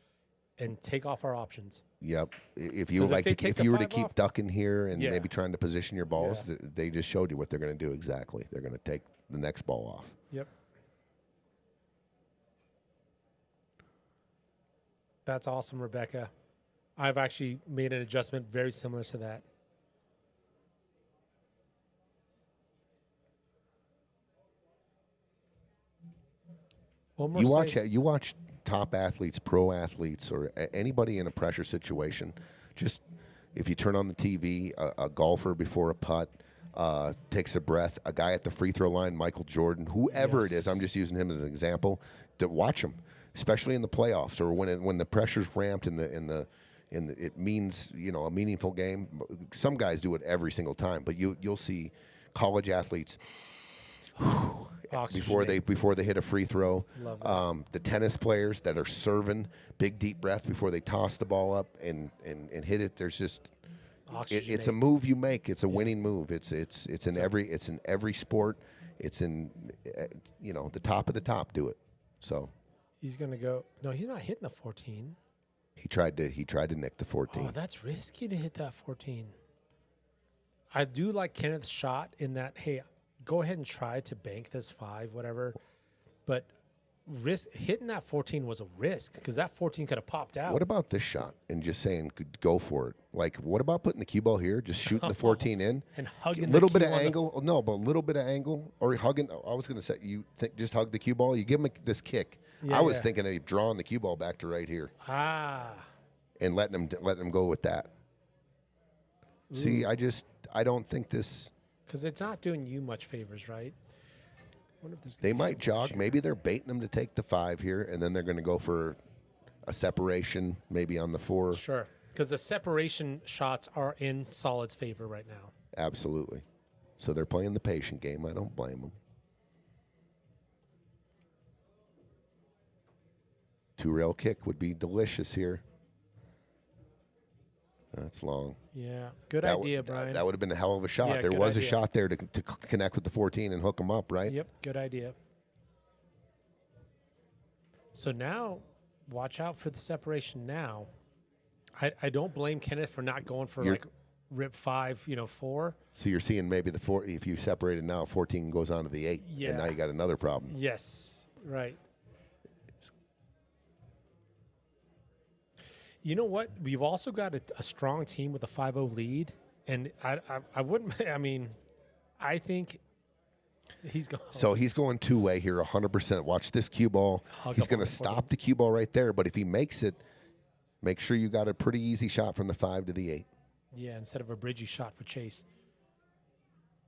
and take off our options. Yep. If you were to keep ducking here and maybe trying to position your balls, they just showed you what they're going to do exactly. They're going to take the next ball off. Yep. That's awesome, Rebecca. I've actually made an adjustment very similar to that. You watch top athletes, pro athletes, or anybody in a pressure situation. Just if you turn on the TV, a golfer before a putt takes a breath. A guy at the free throw line, Michael Jordan, whoever it is. I'm just using him as an example. To watch him, especially in the playoffs or when the pressure's ramped it means a meaningful game. Some guys do it every single time, but you'll see college athletes. Before they hit a free throw, the tennis players that are serving, big deep breath before they toss the ball up and hit it. There's just it's a move you make. It's a winning move. It's in every sport. It's in the top of the top do it. So he's gonna go. No, he's not hitting the 14. He tried to nick the 14. Oh, that's risky to hit that 14. I do like Kennyth's shot in that. Hey, go ahead and try to bank this 5, whatever. But hitting that 14 was a risk because that 14 could have popped out. What about this shot and just saying go for it? Like, what about putting the cue ball here, just shooting the 14 in? And hugging a little bit of angle. No, but a little bit of angle or hugging. I was going to say, just hug the cue ball. You give him this kick. Yeah, I was thinking of drawing the cue ball back to right here. And letting him go with that. Ooh. See, I don't think this. Because it's not doing you much favors, right? They might jog. Maybe they're baiting them to take the 5 here, and then they're going to go for a separation maybe on the 4. Sure, because the separation shots are in Solid's favor right now. Absolutely. So they're playing the patient game. I don't blame them. 2-rail kick would be delicious here. That's long. Yeah, good idea, Brian. That would have been a hell of a shot. Yeah, there was a shot there to connect with the 14 and hook them up, right? Yep, good idea. So now, watch out for the separation now. I don't blame Kennyth for not going for rip 5, 4. So you're seeing maybe the 4, if you separate it now, 14 goes on to the 8, and now you got another problem. Yes, right. You know what? We've also got a strong team with a 5-0 lead, and I wouldn't. I mean, I think He's going. So he's going two-way here, 100%. Watch this cue ball. Hug He's up going on to the stop the cue ball right there, but if he makes it, make sure you got a pretty easy shot from the 5 to the 8. Yeah, instead of a bridgie shot for Chase.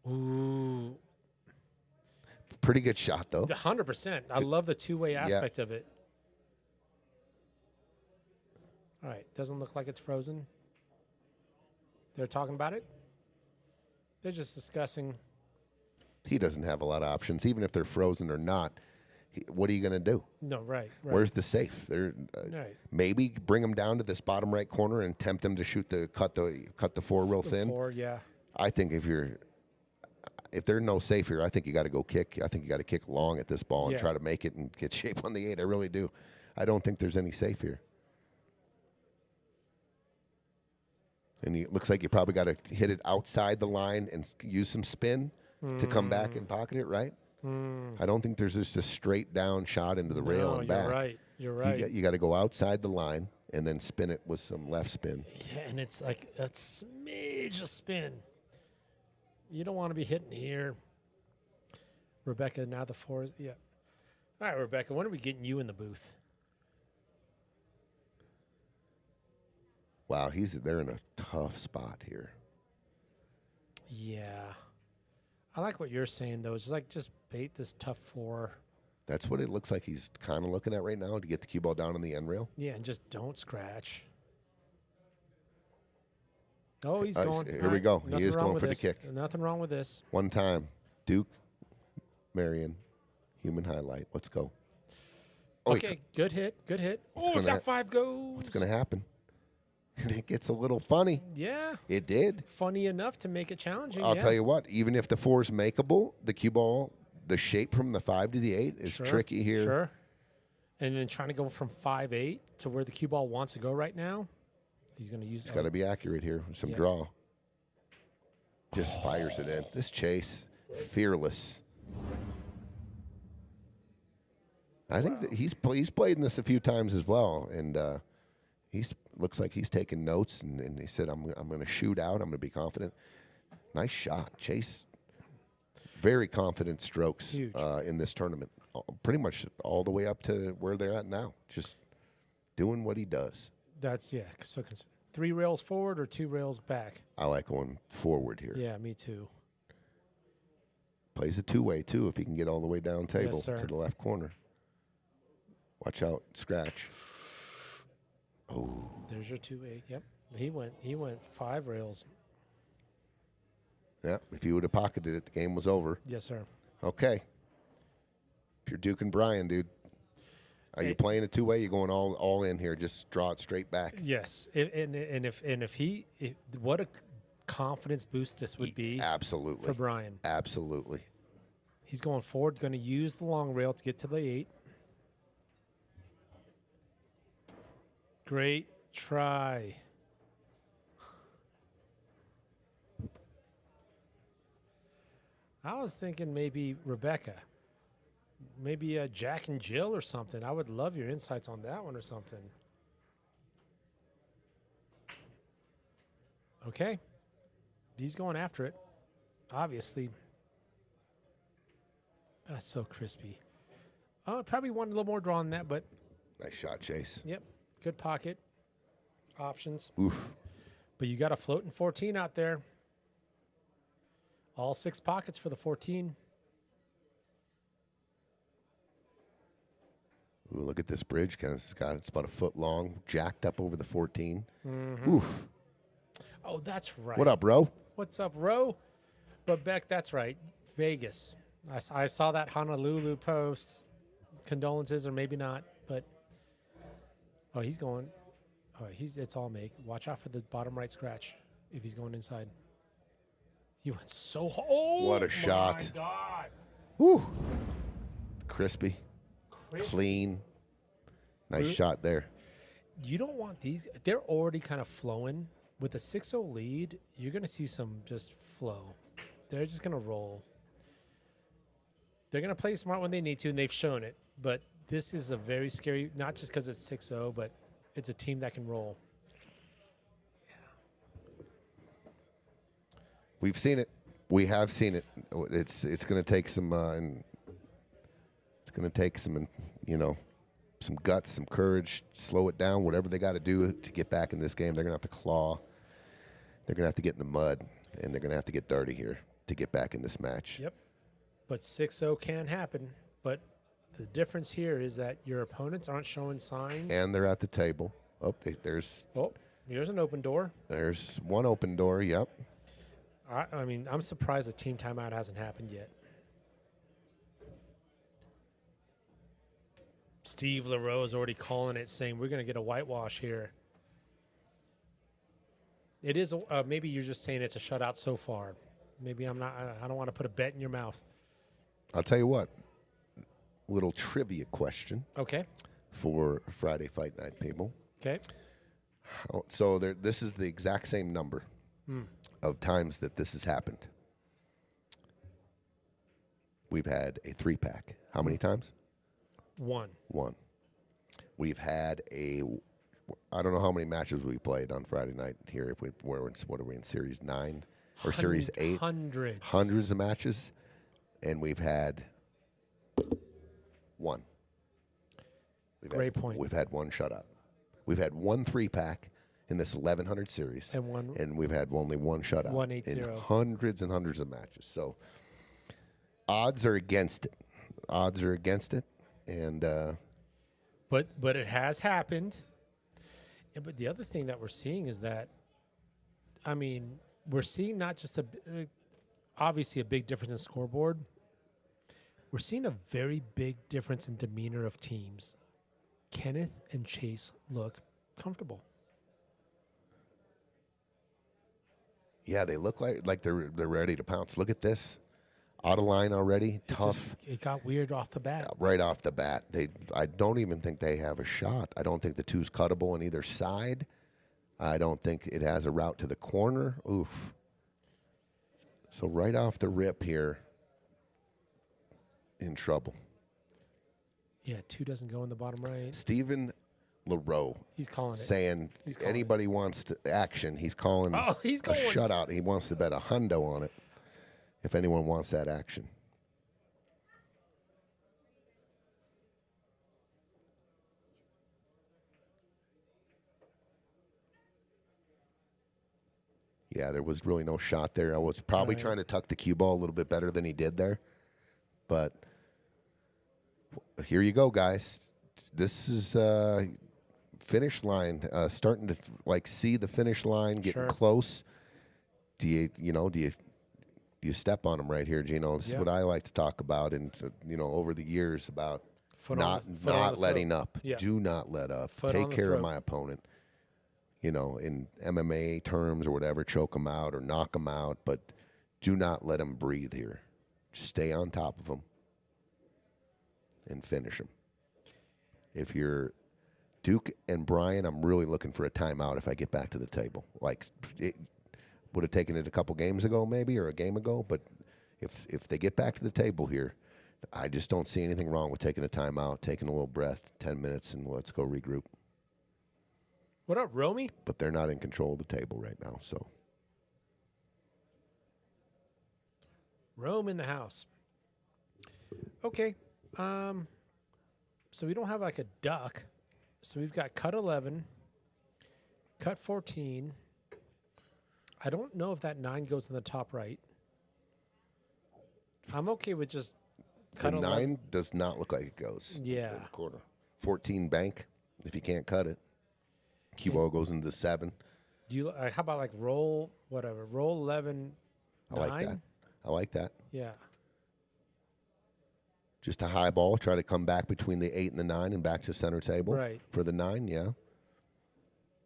Ooh. Pretty good shot, though. 100%. I love the two-way aspect of it. All right. Doesn't look like it's frozen. They're talking about it? They're just discussing. He doesn't have a lot of options, even if they're frozen or not. What are you going to do? No, right. Where's the safe? They're Right. maybe bring him down to this bottom right corner and tempt him to shoot cut the 4 real thin. 4, yeah. I think if there's no safe here, I think you got to go kick. I think you got to kick long at this ball and try to make it and get shape on the 8. I really do. I don't think there's any safe here. And it looks like you probably got to hit it outside the line and use some spin to come back and pocket it, right? I don't think there's just a straight down shot into the rail and back. You're right. You're right. You got to go outside the line and then spin it with some left spin. Yeah, and it's like a smidge of spin. You don't want to be hitting here. Rebecca, now the 4 is, yeah. All right, Rebecca, when are we getting you in the booth? Wow, they're in a tough spot here. Yeah. I like what you're saying, though. It's just bait this tough 4. That's what it looks like he's kind of looking at right now to get the cue ball down on the end rail. Yeah, and just don't scratch. Oh, he's going. Here we go. He is going for the this. kick. Nothing wrong with this. One time. Duke, Marion, human highlight. Let's go. Oh, Okay, good hit. Good hit. Oh, if that 5 goes. What's going to happen? And it gets a little funny. Yeah. It did. Funny enough to make it challenging. I'll tell you what, even if the 4 is makeable, the cue ball, the shape from the 5 to the 8 is tricky here. Sure. And then trying to go from 5-8 to where the cue ball wants to go right now, he's going to use. He's got to be accurate here with some draw. Just fires it in. This Chase, fearless. I think that he's played in this a few times as well, and looks like he's taking notes, and he said, I'm going to shoot out. I'm going to be confident. Nice shot. Chase, very confident strokes in this tournament. Pretty much all the way up to where they're at now. Just doing what he does. That's, yeah. So 3 rails forward or 2 rails back? I like going forward here. Yeah, me too. Plays a two-way, too, if he can get all the way down table to the left corner. Watch out. Scratch. Oh. There's your 2-8. Yep. He went 5 rails. Yeah. If you would have pocketed it, the game was over. Yes, sir. Okay. If you're Duke and Brian, dude, are you playing a two-way? You're going all in here. Just draw it straight back. Yes. What a confidence boost this would be. Absolutely. For Brian. Absolutely. He's going forward, going to use the long rail to get to the 8. Great try. I was thinking maybe Rebecca. Maybe Jack and Jill or something. I would love your insights on that one or something. Okay. He's going after it. Obviously. That's so crispy. Probably want a little more draw on that, but. Nice shot, Chase. Yep. Good pocket. Options. Oof. But you got a floating 14 out there. All 6 pockets for the 14. Ooh, look at this bridge. It's about a foot long, jacked up over the 14. Mm-hmm. Oof. Oh, that's right. What up, bro? What's up, Ro? But Beck, that's right. Vegas. I saw that Honolulu post. Condolences, or maybe not. But he's going. It's all make. Watch out for the bottom right scratch if he's going inside. He went so. Oh, what a shot! My God. Woo. Crispy. Clean. Nice shot there. You don't want these. They're already kind of flowing. With a 6-0 lead, you're going to see some just flow. They're just going to roll. They're going to play smart when they need to, and they've shown it. But this is a very scary, not just because it's 6-0, but it's a team that can roll. We've seen it. We have seen it. It's going to take some it's going to take some some guts, some courage, slow it down, whatever they got to do to get back in this game. They're going to have to claw. They're going to have to get in the mud, and they're going to have to get dirty here to get back in this match. Yep. But 6-0 can happen. But the difference here is that your opponents aren't showing signs. And they're at the table. Oh, there's an open door. There's one open door, yep. I mean, I'm surprised the team timeout hasn't happened yet. Steve LaRoe is already calling it, saying we're going to get a whitewash here. It is. Maybe you're just saying it's a shutout so far. Maybe I'm not. I don't want to put a bet in your mouth. I'll tell you what. Little trivia question. Okay. For Friday Fight Night people. Okay. So this is the exact same number of times that this has happened. We've had a 3-pack. How many times? One. We've had I don't know how many matches we played on Friday night here. What are we in, Series 9 or Series 8? Hundreds of matches. And we've had one. Great point. We've had one shutout. We've had one 3-pack in this 1100 series. And we've had only one shutout. 180. In hundreds and hundreds of matches. So odds are against it. And but it has happened. But the other thing that we're seeing is that, I mean, we're seeing not just obviously a big difference in scoreboard. We're seeing a very big difference in demeanor of teams. Kennyth and Chase look comfortable. Yeah, they look like they're ready to pounce. Look at this. Out of line already. Tough. It got weird off the bat. Right off the bat. I don't even think they have a shot. I don't think the two's cuttable on either side. I don't think it has a route to the corner. Oof. So right off the rip here, in trouble. Yeah, 2 doesn't go in the bottom right. Stephen LaRoe. He's calling it. Saying anybody wants action. He's calling a shutout. He wants to bet a hundo on it if anyone wants that action. Yeah, there was really no shot there. I was probably trying to tuck the cue ball a little bit better than he did there. But here you go, guys. This is finish line. Starting to see the finish line getting close. Do you step on them right here, Gino? This is what I like to talk about, and over the years about not letting up. Yeah. Do not let up. Take care of my opponent. In MMA terms or whatever, choke them out or knock them out, but do not let them breathe here. Stay on top of them and finish them. If you're Duke and Brian, I'm really looking for a timeout if I get back to the table. It would have taken it a couple games ago maybe or a game ago, but if they get back to the table here, I just don't see anything wrong with taking a timeout, taking a little breath, 10 minutes, and let's go regroup. What up, Romy? But they're not in control of the table right now, so. Rome in the house. Okay. So we don't have a duck. So we've got cut 11, cut 14. I don't know if that 9 goes in the top right. I'm okay with just cut 11. 9 does not look like it goes. Yeah. In the corner. 14 bank if you can't cut it. Cue ball goes into the 7. Do you how about roll 11 9? I like that. Yeah. Just a high ball, try to come back between the 8 and the 9 and back to center table. Right. For the 9, yeah.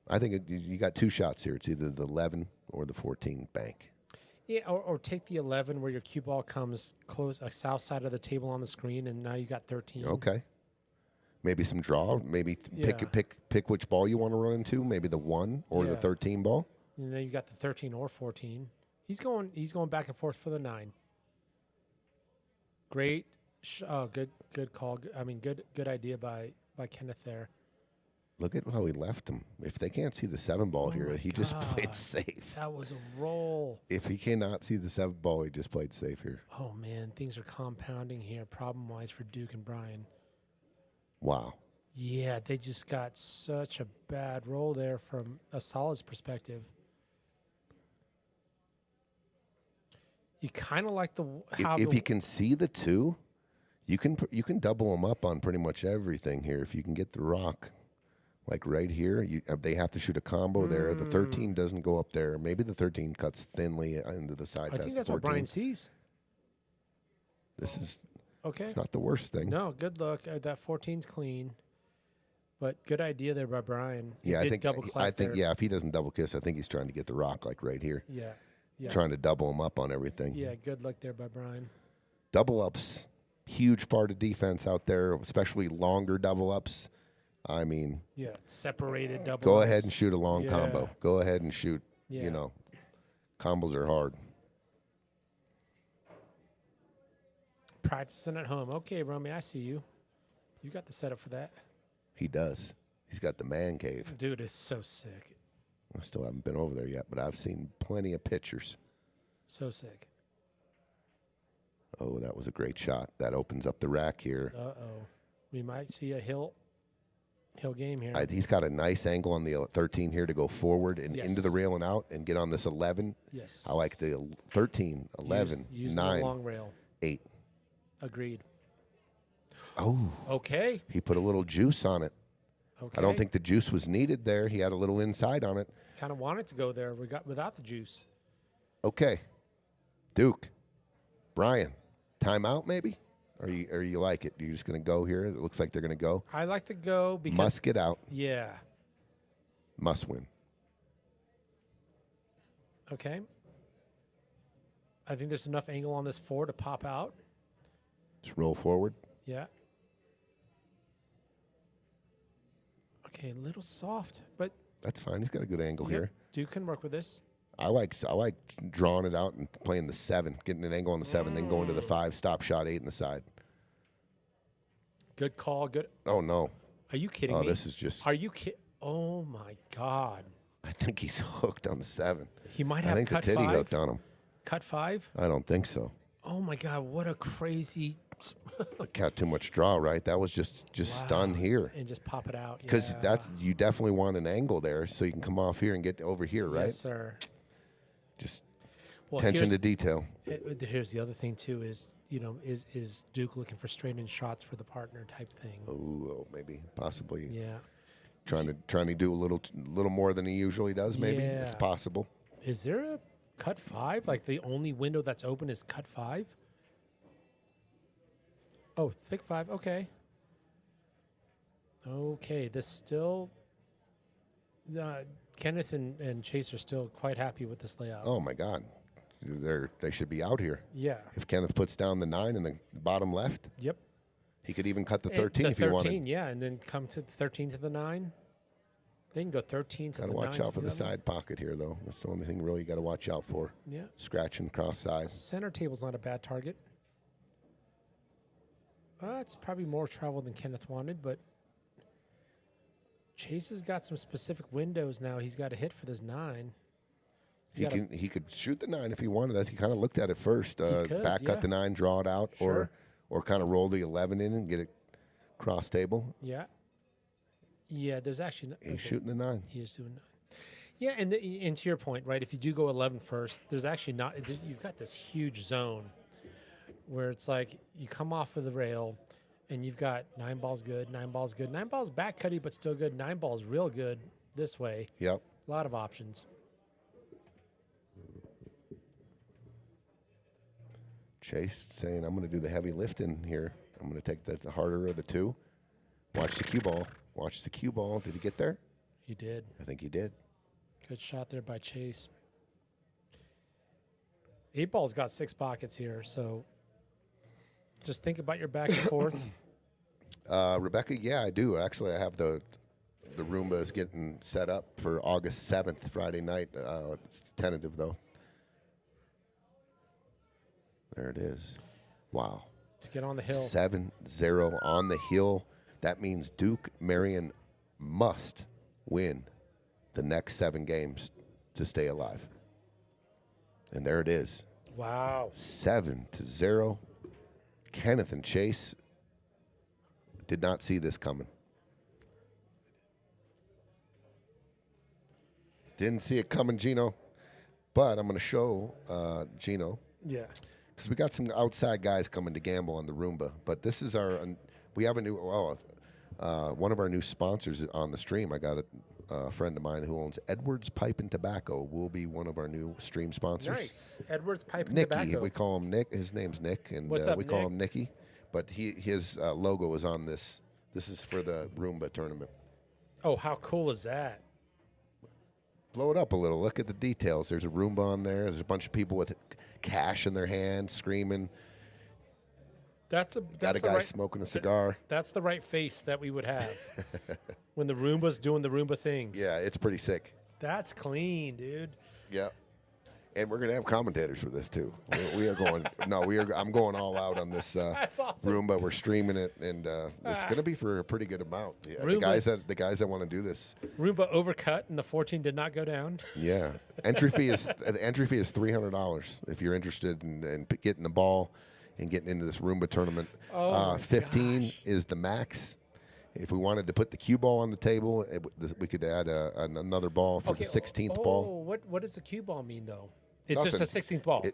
I think you got 2 shots here. It's either the 11 or the 14 bank. Yeah, or take the 11 where your cue ball comes close, south side of the table on the screen, and now you got 13. Okay. Maybe some draw. Maybe pick which ball you want to run into. Maybe the 1 or the 13 ball. And then you got the 13 or 14. He's going back and forth for the 9. Great. Good call. I mean, good idea by Kennyth there. Look at how he left him. If they can't see the 7-ball here, he just played safe. That was a roll. If he cannot see the 7-ball, he just played safe here. Oh, man, things are compounding here problem-wise for Duke and Brian. Wow. Yeah, they just got such a bad roll there from a Solid's perspective. You kind of like if you can see the 2, you can double them up on pretty much everything here. If you can get the rock, like right here, they have to shoot a combo there. The 13 doesn't go up there. Maybe the 13 cuts thinly into the side. I think that's what Brian sees. This is okay. It's not the worst thing. No, good look. That 14's clean, but good idea there by Brian. Yeah, I think there. yeah. If he doesn't double kiss, I think he's trying to get the rock like right here. Yeah. Yeah. Trying to double him up on everything. Yeah, good luck there by Brian. Double ups, huge part of defense out there, especially longer double ups. I mean, yeah, separated double. Go ahead and shoot a long combo. Go ahead and shoot. Yeah. You know, combos are hard. Practicing at home. Okay, Romy, I see you. You got the setup for that. He does. He's got the man cave. Dude is so sick. I still haven't been over there yet, but I've seen plenty of pictures. So sick. Oh, that was a great shot. That opens up the rack here. Uh-oh. We might see a hill game here. He's got a nice angle on the 13 here to go forward and into the rail and out and get on this 11. Yes. I like the 13, 11, use 9, the long rail. 8. Agreed. Oh. Okay. He put a little juice on it. Okay. I don't think the juice was needed there. He had a little inside on it. Kind of wanted to go there. We got without the juice. Okay. Duke. Brian. Timeout maybe? Or you like it? You're just going to go here? It looks like they're going to go. I like to go because must get out. Yeah. Must win. Okay. I think there's enough angle on this 4 to pop out. Just roll forward. Yeah. Okay, a little soft, but that's fine. He's got a good angle here. Duke can work with this. I like drawing it out and playing the 7, getting an angle on the 7, then going to the 5, stop shot 8 in the side. Good call. Good. Oh no. Are you kidding me? Oh, this is just. Are you kidding? Oh my God. I think he's hooked on the 7. He might have. I think cut the titty 5. hooked on him. Cut 5? I don't think so. Oh my God! What a crazy. Got too much draw, right? That was just stun here. And just pop it out. Because you definitely want an angle there, so you can come off here and get over here, right? Yes, sir. Just attention to detail. Here's the other thing too: is is Duke looking for straight-in shots for the partner type thing? Oh, maybe, possibly. Yeah. Trying to do a little more than he usually does. Maybe it's possible. Is there a cut 5? Like the only window that's open is cut 5? Oh, thick 5. Okay. Okay. This still. Kennyth and Chase are still quite happy with this layout. Oh my God, they should be out here. Yeah. If Kennyth puts down the 9 in the bottom left. Yep. He could even cut the 13 if he wanted. 13, yeah, and then come to the 13 to the 9. They can go 13 to the 9. Got to watch out for the side pocket here, though. That's the only thing really you got to watch out for. Yeah. Scratching cross size. Center table's not a bad target. It's probably more travel than Kennyth wanted, but Chase has got some specific windows now. He's got to hit for this 9. He could shoot the 9 if he wanted. That he kind of looked at it first. Back cut the 9, draw it out, sure. or kind of roll the 11 in and get it cross table. Yeah. Yeah, there's actually he's shooting the 9. He is doing 9. Yeah, and to your point, right? If you do go 11 first, there's actually not. You've got this huge zone where it's like you come off of the rail, and you've got 9 balls good, 9 balls good, 9 balls back cutty, but still good. 9 balls real good this way. Yep. A lot of options. Chase saying, I'm going to do the heavy lifting here. I'm going to take the harder of the 2. Watch the cue ball. Watch the cue ball. Did he get there? He did. I think he did. Good shot there by Chase. 8 ball's got 6 pockets here, so just think about your back and forth. Rebecca, yeah, I do. Actually, I have the Roomba is getting set up for August 7th, Friday night. It's tentative, though. There it is. Wow. To get on the hill. 7-0 on the hill. That means Duke, Marion, must win the next 7 games to stay alive. And there it is. Wow. 7-0. Kennyth and Chase did not see this coming. Didn't see it coming, Gino. But I'm going to show Gino. Yeah. Because we got some outside guys coming to gamble on the Roomba. But this is we have a new, one of our new sponsors on the stream. I got a friend of mine who owns Edwards Pipe and Tobacco. Will be one of our new stream sponsors. Nice. Edwards Pipe and Nicky, Tobacco. we call him Nick. His name's Nick, and What's up, we call Nick? him Nicky. But his logo is on this. This is for the Roomba tournament. Oh, how cool is that? Blow it up a little. Look at the details. There's a Roomba on there. There's a bunch of people with cash in their hand, screaming. Got a guy smoking a cigar. That's the right face that we would have when the Roomba's doing the Roomba things. Yeah, it's pretty sick. That's clean, dude. Yeah. And we're gonna have commentators for this too. We are going. No, we are. I'm going all out on this That's awesome. Roomba. We're streaming it, and it's gonna be for a pretty good amount. Yeah, the guys that want to do this. Roomba overcut, and the 14 did not go down. Yeah, entry fee is $300 if you're interested in getting the ball and getting into this Roomba tournament. 15 is the max. If we wanted to put the cue ball on the table, we could add another ball for the 16th ball. What does the cue ball mean though? It's Nothing. just a 16th ball.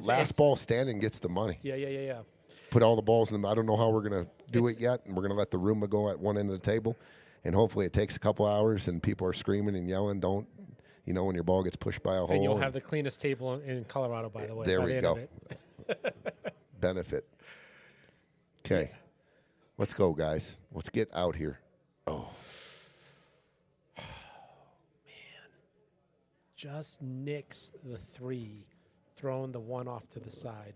Last ball standing gets the money. Yeah. Put all the balls in them. I don't know how we're going to do it yet, and we're going to let the Roomba go at one end of the table, and hopefully it takes a couple hours and people are screaming and yelling. Don't, when your ball gets pushed by a hole. And you'll have the cleanest table in Colorado, by the way. There we go. Benefit. Okay. Let's go, guys. Let's get out here. Oh. Just nicks the 3, throwing the 1 off to the side.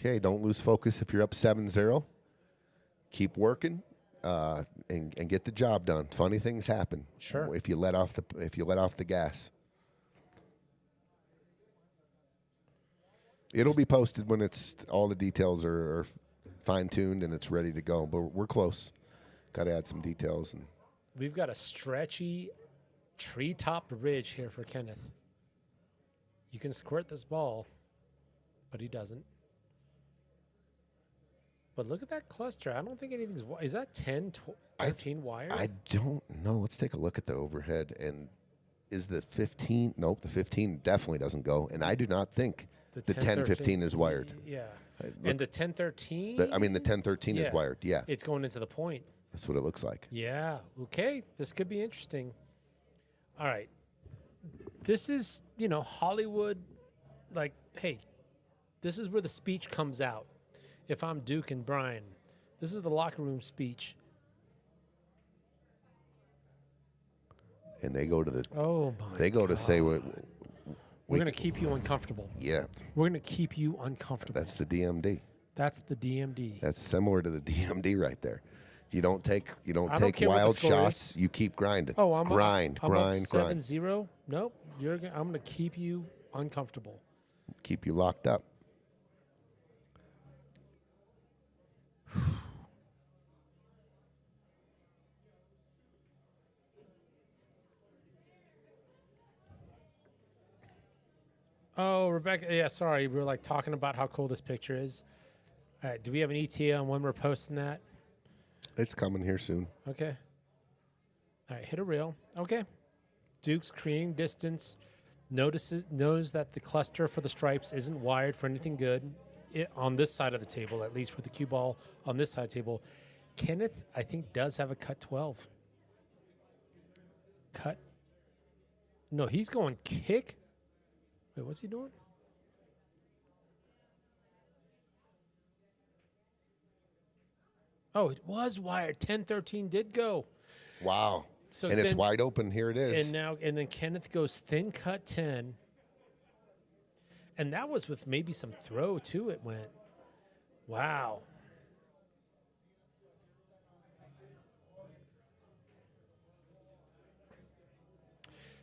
Okay, don't lose focus if you're up 7-0. Keep working and get the job done. Funny things happen. Sure. If you let off the gas. It'll be posted when all the details are fine-tuned and it's ready to go, but we're close. Got to add some details. And we've got a stretchy treetop ridge here for Kennyth. You can squirt this ball, but he doesn't. But look at that cluster. I don't think anything's... Is that 10, 13 wire? I don't know. Let's take a look at the overhead. And is the 15... Nope, the 15 definitely doesn't go. And I do not think the 10-15 is wired. Yeah. And the 10-13? The 10-13 is wired, yeah. It's going into the point. That's what it looks like. Yeah. Okay. This could be interesting. All right. This is, Hollywood. Like, hey, this is where the speech comes out. If I'm Duke and Brian, this is the locker room speech. And they go to the... Oh, my They go God. to say what... We're going to keep you uncomfortable. Yeah. We're going to keep you uncomfortable. That's the DMD. That's the DMD. That's similar to the DMD right there. You don't take care what wild the score shots. is. You keep grinding. Oh, I'm grind. up 7-0. Nope. I'm going to keep you uncomfortable. Keep you locked up. Oh, Rebecca. Yeah, sorry. We were talking about how cool this picture is. All right. Do we have an ETA on when we're posting that? It's coming here soon. Okay. All right. Hit a reel. Okay. Duke's creating distance. Knows that the cluster for the stripes isn't wired for anything good on this side of the table, at least with the cue ball on this side of the table. Kennyth, I think, does have a cut 12. Cut. No, he's going kick. Wait, what's he doing? Oh, it was wired. 10-13 did go. Wow. So and it's wide open. Here it is. And then Kennyth goes thin cut 10. And that was with maybe some throw too. It went. Wow.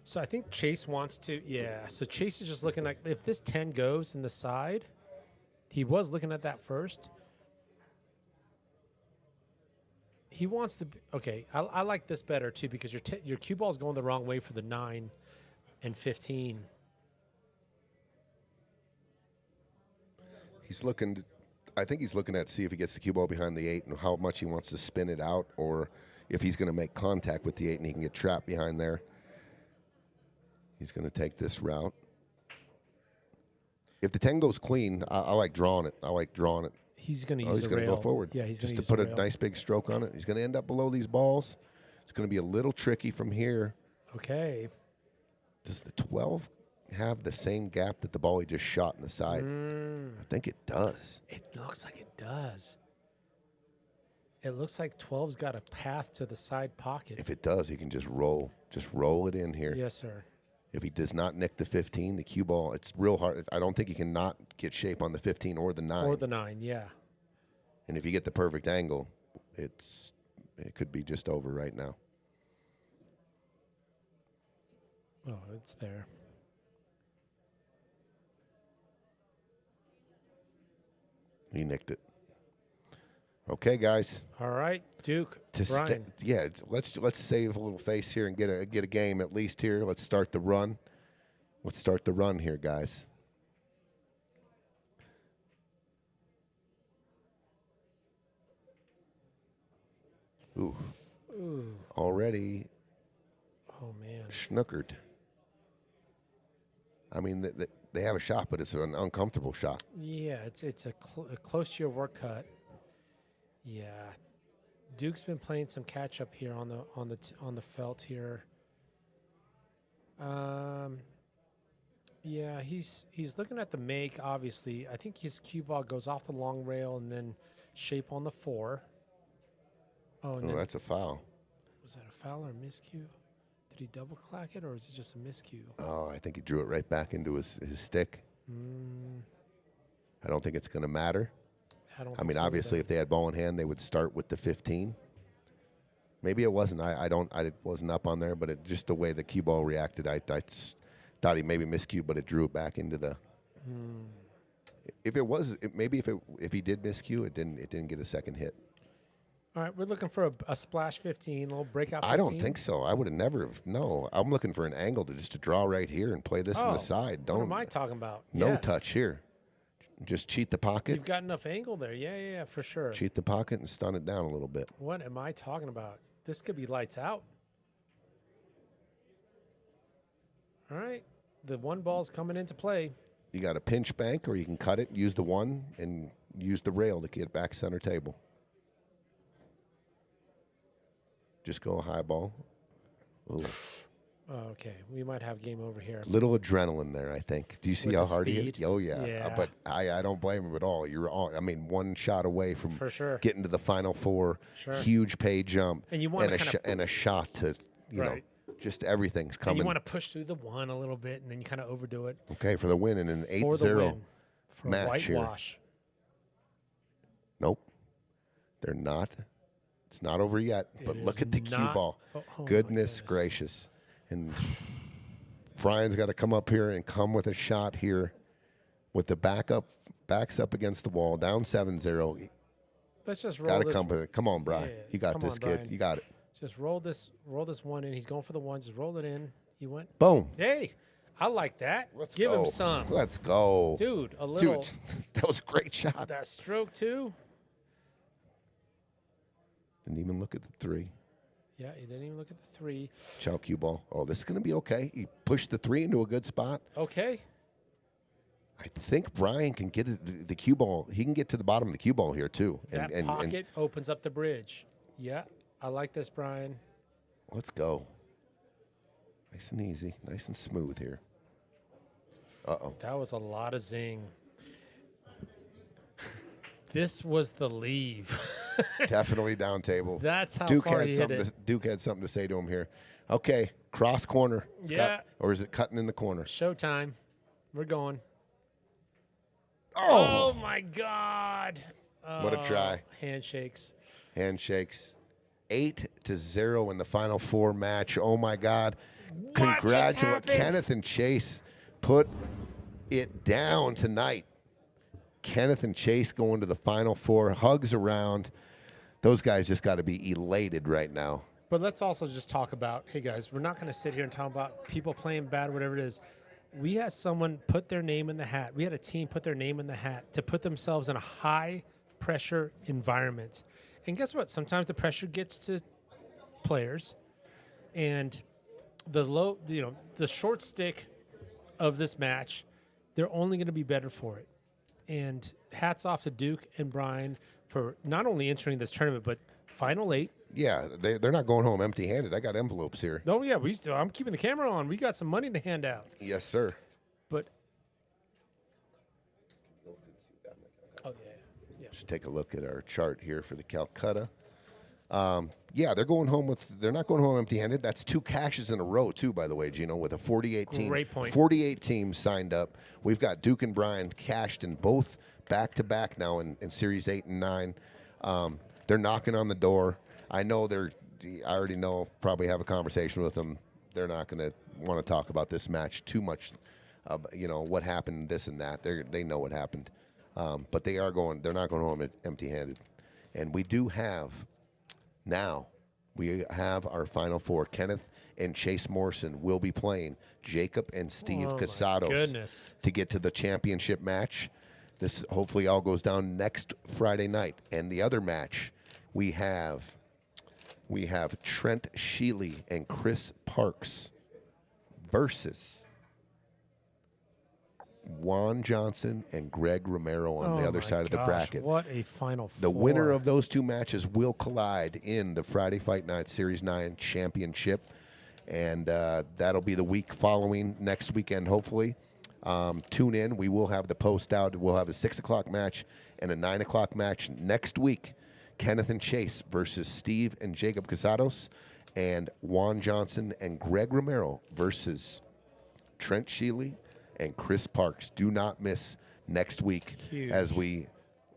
So I think Chase wants to, so Chase is just looking like if this 10 goes in the side, He was looking at that first. He wants to. Okay, I like this better too because your cue ball is going the wrong way for the 9 and 15. He's looking. I think he's looking at see if he gets the cue ball behind the 8 and how much he wants to spin it out, or if he's going to make contact with the 8 and he can get trapped behind there. He's going to take this route. If the 10 goes clean, I like drawing it. He's going to use he's going to go forward. Yeah, he's just to put a nice big stroke on it. He's going to end up below these balls. It's going to be a little tricky from here. Okay. Does the 12 have the same gap that the ball he just shot in the side? I think it does. It looks like it does. It looks like 12's got a path to the side pocket. If it does, he can just roll it in here. Yes, sir. If he does not nick the 15, the cue ball, it's real hard. I don't think he can not get shape on the 15 or the 9. Or the 9, yeah. And if you get the perfect angle, it could be just over right now. Oh, it's there. He nicked it. Okay, guys. All right, Duke. Brian. Let's save a little face here and get a game at least here. Let's start the run. Let's start the run here, guys. Ooh. Already. Oh man. Schnookered. I mean, they have a shot, but it's an uncomfortable shot. Yeah, it's a close to your work cut. Yeah, Duke's been playing some catch up here on the felt here. Yeah, he's looking at the make. Obviously, I think his cue ball goes off the long rail and then shape on the 4. Oh, and that's a foul. Was that a foul or a miscue? Did he double clack it or is it just a miscue? Oh, I think he drew it right back into his stick. I don't think it's going to matter. I mean, obviously, if they had ball in hand, they would start with the 15. Maybe it wasn't. I wasn't up on there, but just the way the cue ball reacted, I thought he maybe miscued, but it drew it back into the. If it was, if he did miscue, it didn't get a second hit. All right, we're looking for a splash 15, a little breakout 15. I don't think so. I would have never. No, I'm looking for an angle to draw right here and play this on the side. What am I talking about? No touch here. Just cheat the pocket. You've got enough angle there. Yeah, for sure. Cheat the pocket and stun it down a little bit. What am I talking about? This could be lights out. All right. The 1 ball's coming into play. You got a pinch bank, or you can cut it, use the 1, and use the rail to get back center table. Just go a high ball. Ooh. Oh, okay. We might have game over here. Little adrenaline there, I think. Do you see how hard he hit? Oh, yeah. Yeah. But I don't blame him at all. You're all, I mean, 1 shot away from for sure getting to the Final 4. Sure. Huge pay jump. And you want and a shot to, you know, just everything's coming. And you want to push through the 1 a little bit, and then you kind of overdo it. Okay, for the win in an 8-0 match here. Whitewash. Nope. They're not. It's not over yet. But look at the cue ball. Goodness gracious. And Brian's got to come up here and come with a shot here with the backs up against the wall, down 7-0. Let's just roll Gotta this. come with it. Come on, Brian. Yeah, You got this, kid. Brian. You got it. Just roll this 1 in. He's going for the 1. Just roll it in. He went. Boom. Hey, I like that. Let's Give go. him some. Let's go. Dude, a little. Dude, that was a great shot. That stroke, too. Didn't even look at the 3. Yeah, he didn't even look at the 3. Chow cue ball. Oh, this is going to be okay. He pushed the 3 into a good spot. Okay. I think Brian can get the cue ball. He can get to the bottom of the cue ball here, too. That pocket opens up the bridge. Yeah, I like this, Brian. Let's go. Nice and easy. Nice and smooth here. Uh-oh. That was a lot of zing. This was the leave. Definitely down table. That's how Duke far had he hit something it. Duke had something to say to him here. Okay, cross corner. Or is it cutting in the corner? Showtime. We're going. Oh, my God. What a try. Handshakes. 8-0 in the Final 4 match. Oh, my God. What just happened? Kennyth and Chase put it down tonight. Kennyth and Chase going to the Final Four. Hugs around. Those guys just got to be elated right now. But let's also just talk about, hey, guys, we're not going to sit here and talk about people playing bad, whatever it is. We had someone put their name in the hat. We had a team put their name in the hat to put themselves in a high-pressure environment. And guess what? Sometimes the pressure gets to players. And the short stick of this match, they're only going to be better for it. And hats off to Duke and Brian for not only entering this tournament, but Final 8. Yeah, they're not going home empty-handed. I got envelopes here. Oh, yeah, I'm keeping the camera on. We got some money to hand out. Yes, sir. But yeah. Just take a look at our chart here for the Calcutta. Yeah, they're not going home empty-handed. That's 2 cashes in a row, too, by the way, Gino, with a 48 team. Great point. 48 teams signed up. We've got Duke and Brian cashed in both back-to-back now in Series 8 and 9. They're knocking on the door. I already know, probably have a conversation with them. They're not going to want to talk about this match too much, what happened, this and that. They know what happened. But they're not going home empty-handed. And we have our Final Four. Kennyth and Chase Morrison will be playing Jacob and Steve Casados to get to the championship match. This hopefully all goes down next Friday night. And the other match, we have Trent Sheely and Chris Parks versus Juan Johnson and Greg Romero on the other side of the bracket. What a Final Four. The winner of those 2 matches will collide in the Friday Fight Night Series 9 championship. And that'll be the week following next weekend, hopefully. Tune in. We will have the post out. We'll have a 6 o'clock match and a 9 o'clock match next week. Kennyth and Chase versus Steve and Jacob Casados, and Juan Johnson and Greg Romero versus Trent Sheely and Chris Parks. Do not miss next week. Huge. As we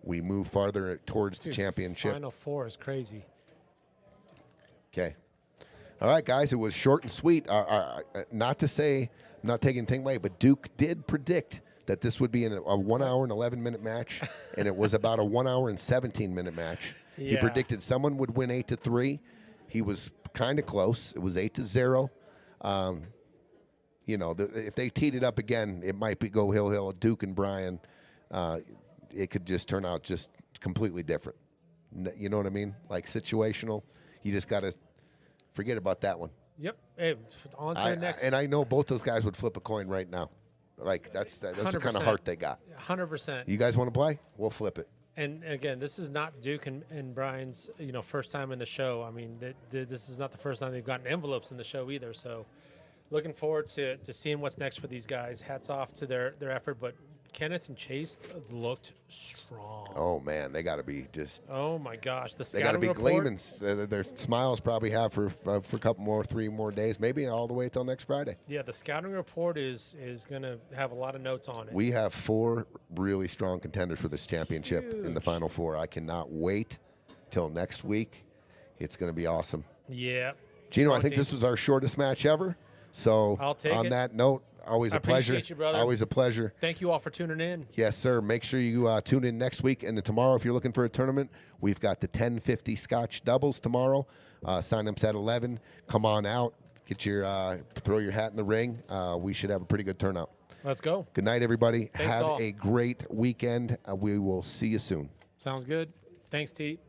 move farther towards the championship. Final Four is crazy. Okay. All right, guys, it was short and sweet. Not to say I'm not taking anything away, but Duke did predict that this would be a 1 hour and 11-minute match, and it was about a 1 hour and 17-minute match. Yeah. He predicted someone would win 8-3. He was kind of close. It was 8-0. If they teed it up again, it might go hill. Duke and Brian, it could just turn out just completely different. You know what I mean? Like situational. You just got to forget about that one. Yep. Hey, on to the next. And I know both those guys would flip a coin right now. Like that's the kind of heart they got. 100%. You guys want to play? We'll flip it. And again, this is not Duke and Brian's first time in the show. I mean, this is not the first time they've gotten envelopes in the show either. So, looking forward to seeing what's next for these guys. Hats off to their effort. But Kennyth and Chase looked strong. Oh man, they got to be just. Oh my gosh, they got to be gleaming. Their smiles probably have for a couple more, 3 more days, maybe all the way till next Friday. Yeah, the scouting report is going to have a lot of notes on it. We have 4 really strong contenders for this championship in the Final Four. I cannot wait till next week. It's going to be awesome. Yeah, Gino, I think this was our shortest match ever. So I'll take on it. that note. Always a pleasure. Appreciate you, brother. Always a pleasure. Thank you all for tuning in. Yes, sir. Make sure you tune in next week. And then tomorrow, if you're looking for a tournament, we've got the 1050 Scotch doubles tomorrow. Sign-ups at 11. Come on out. Get your throw your hat in the ring. We should have a pretty good turnout. Let's go. Good night, everybody. Thanks have all. a great weekend. We will see you soon. Sounds good. Thanks, T.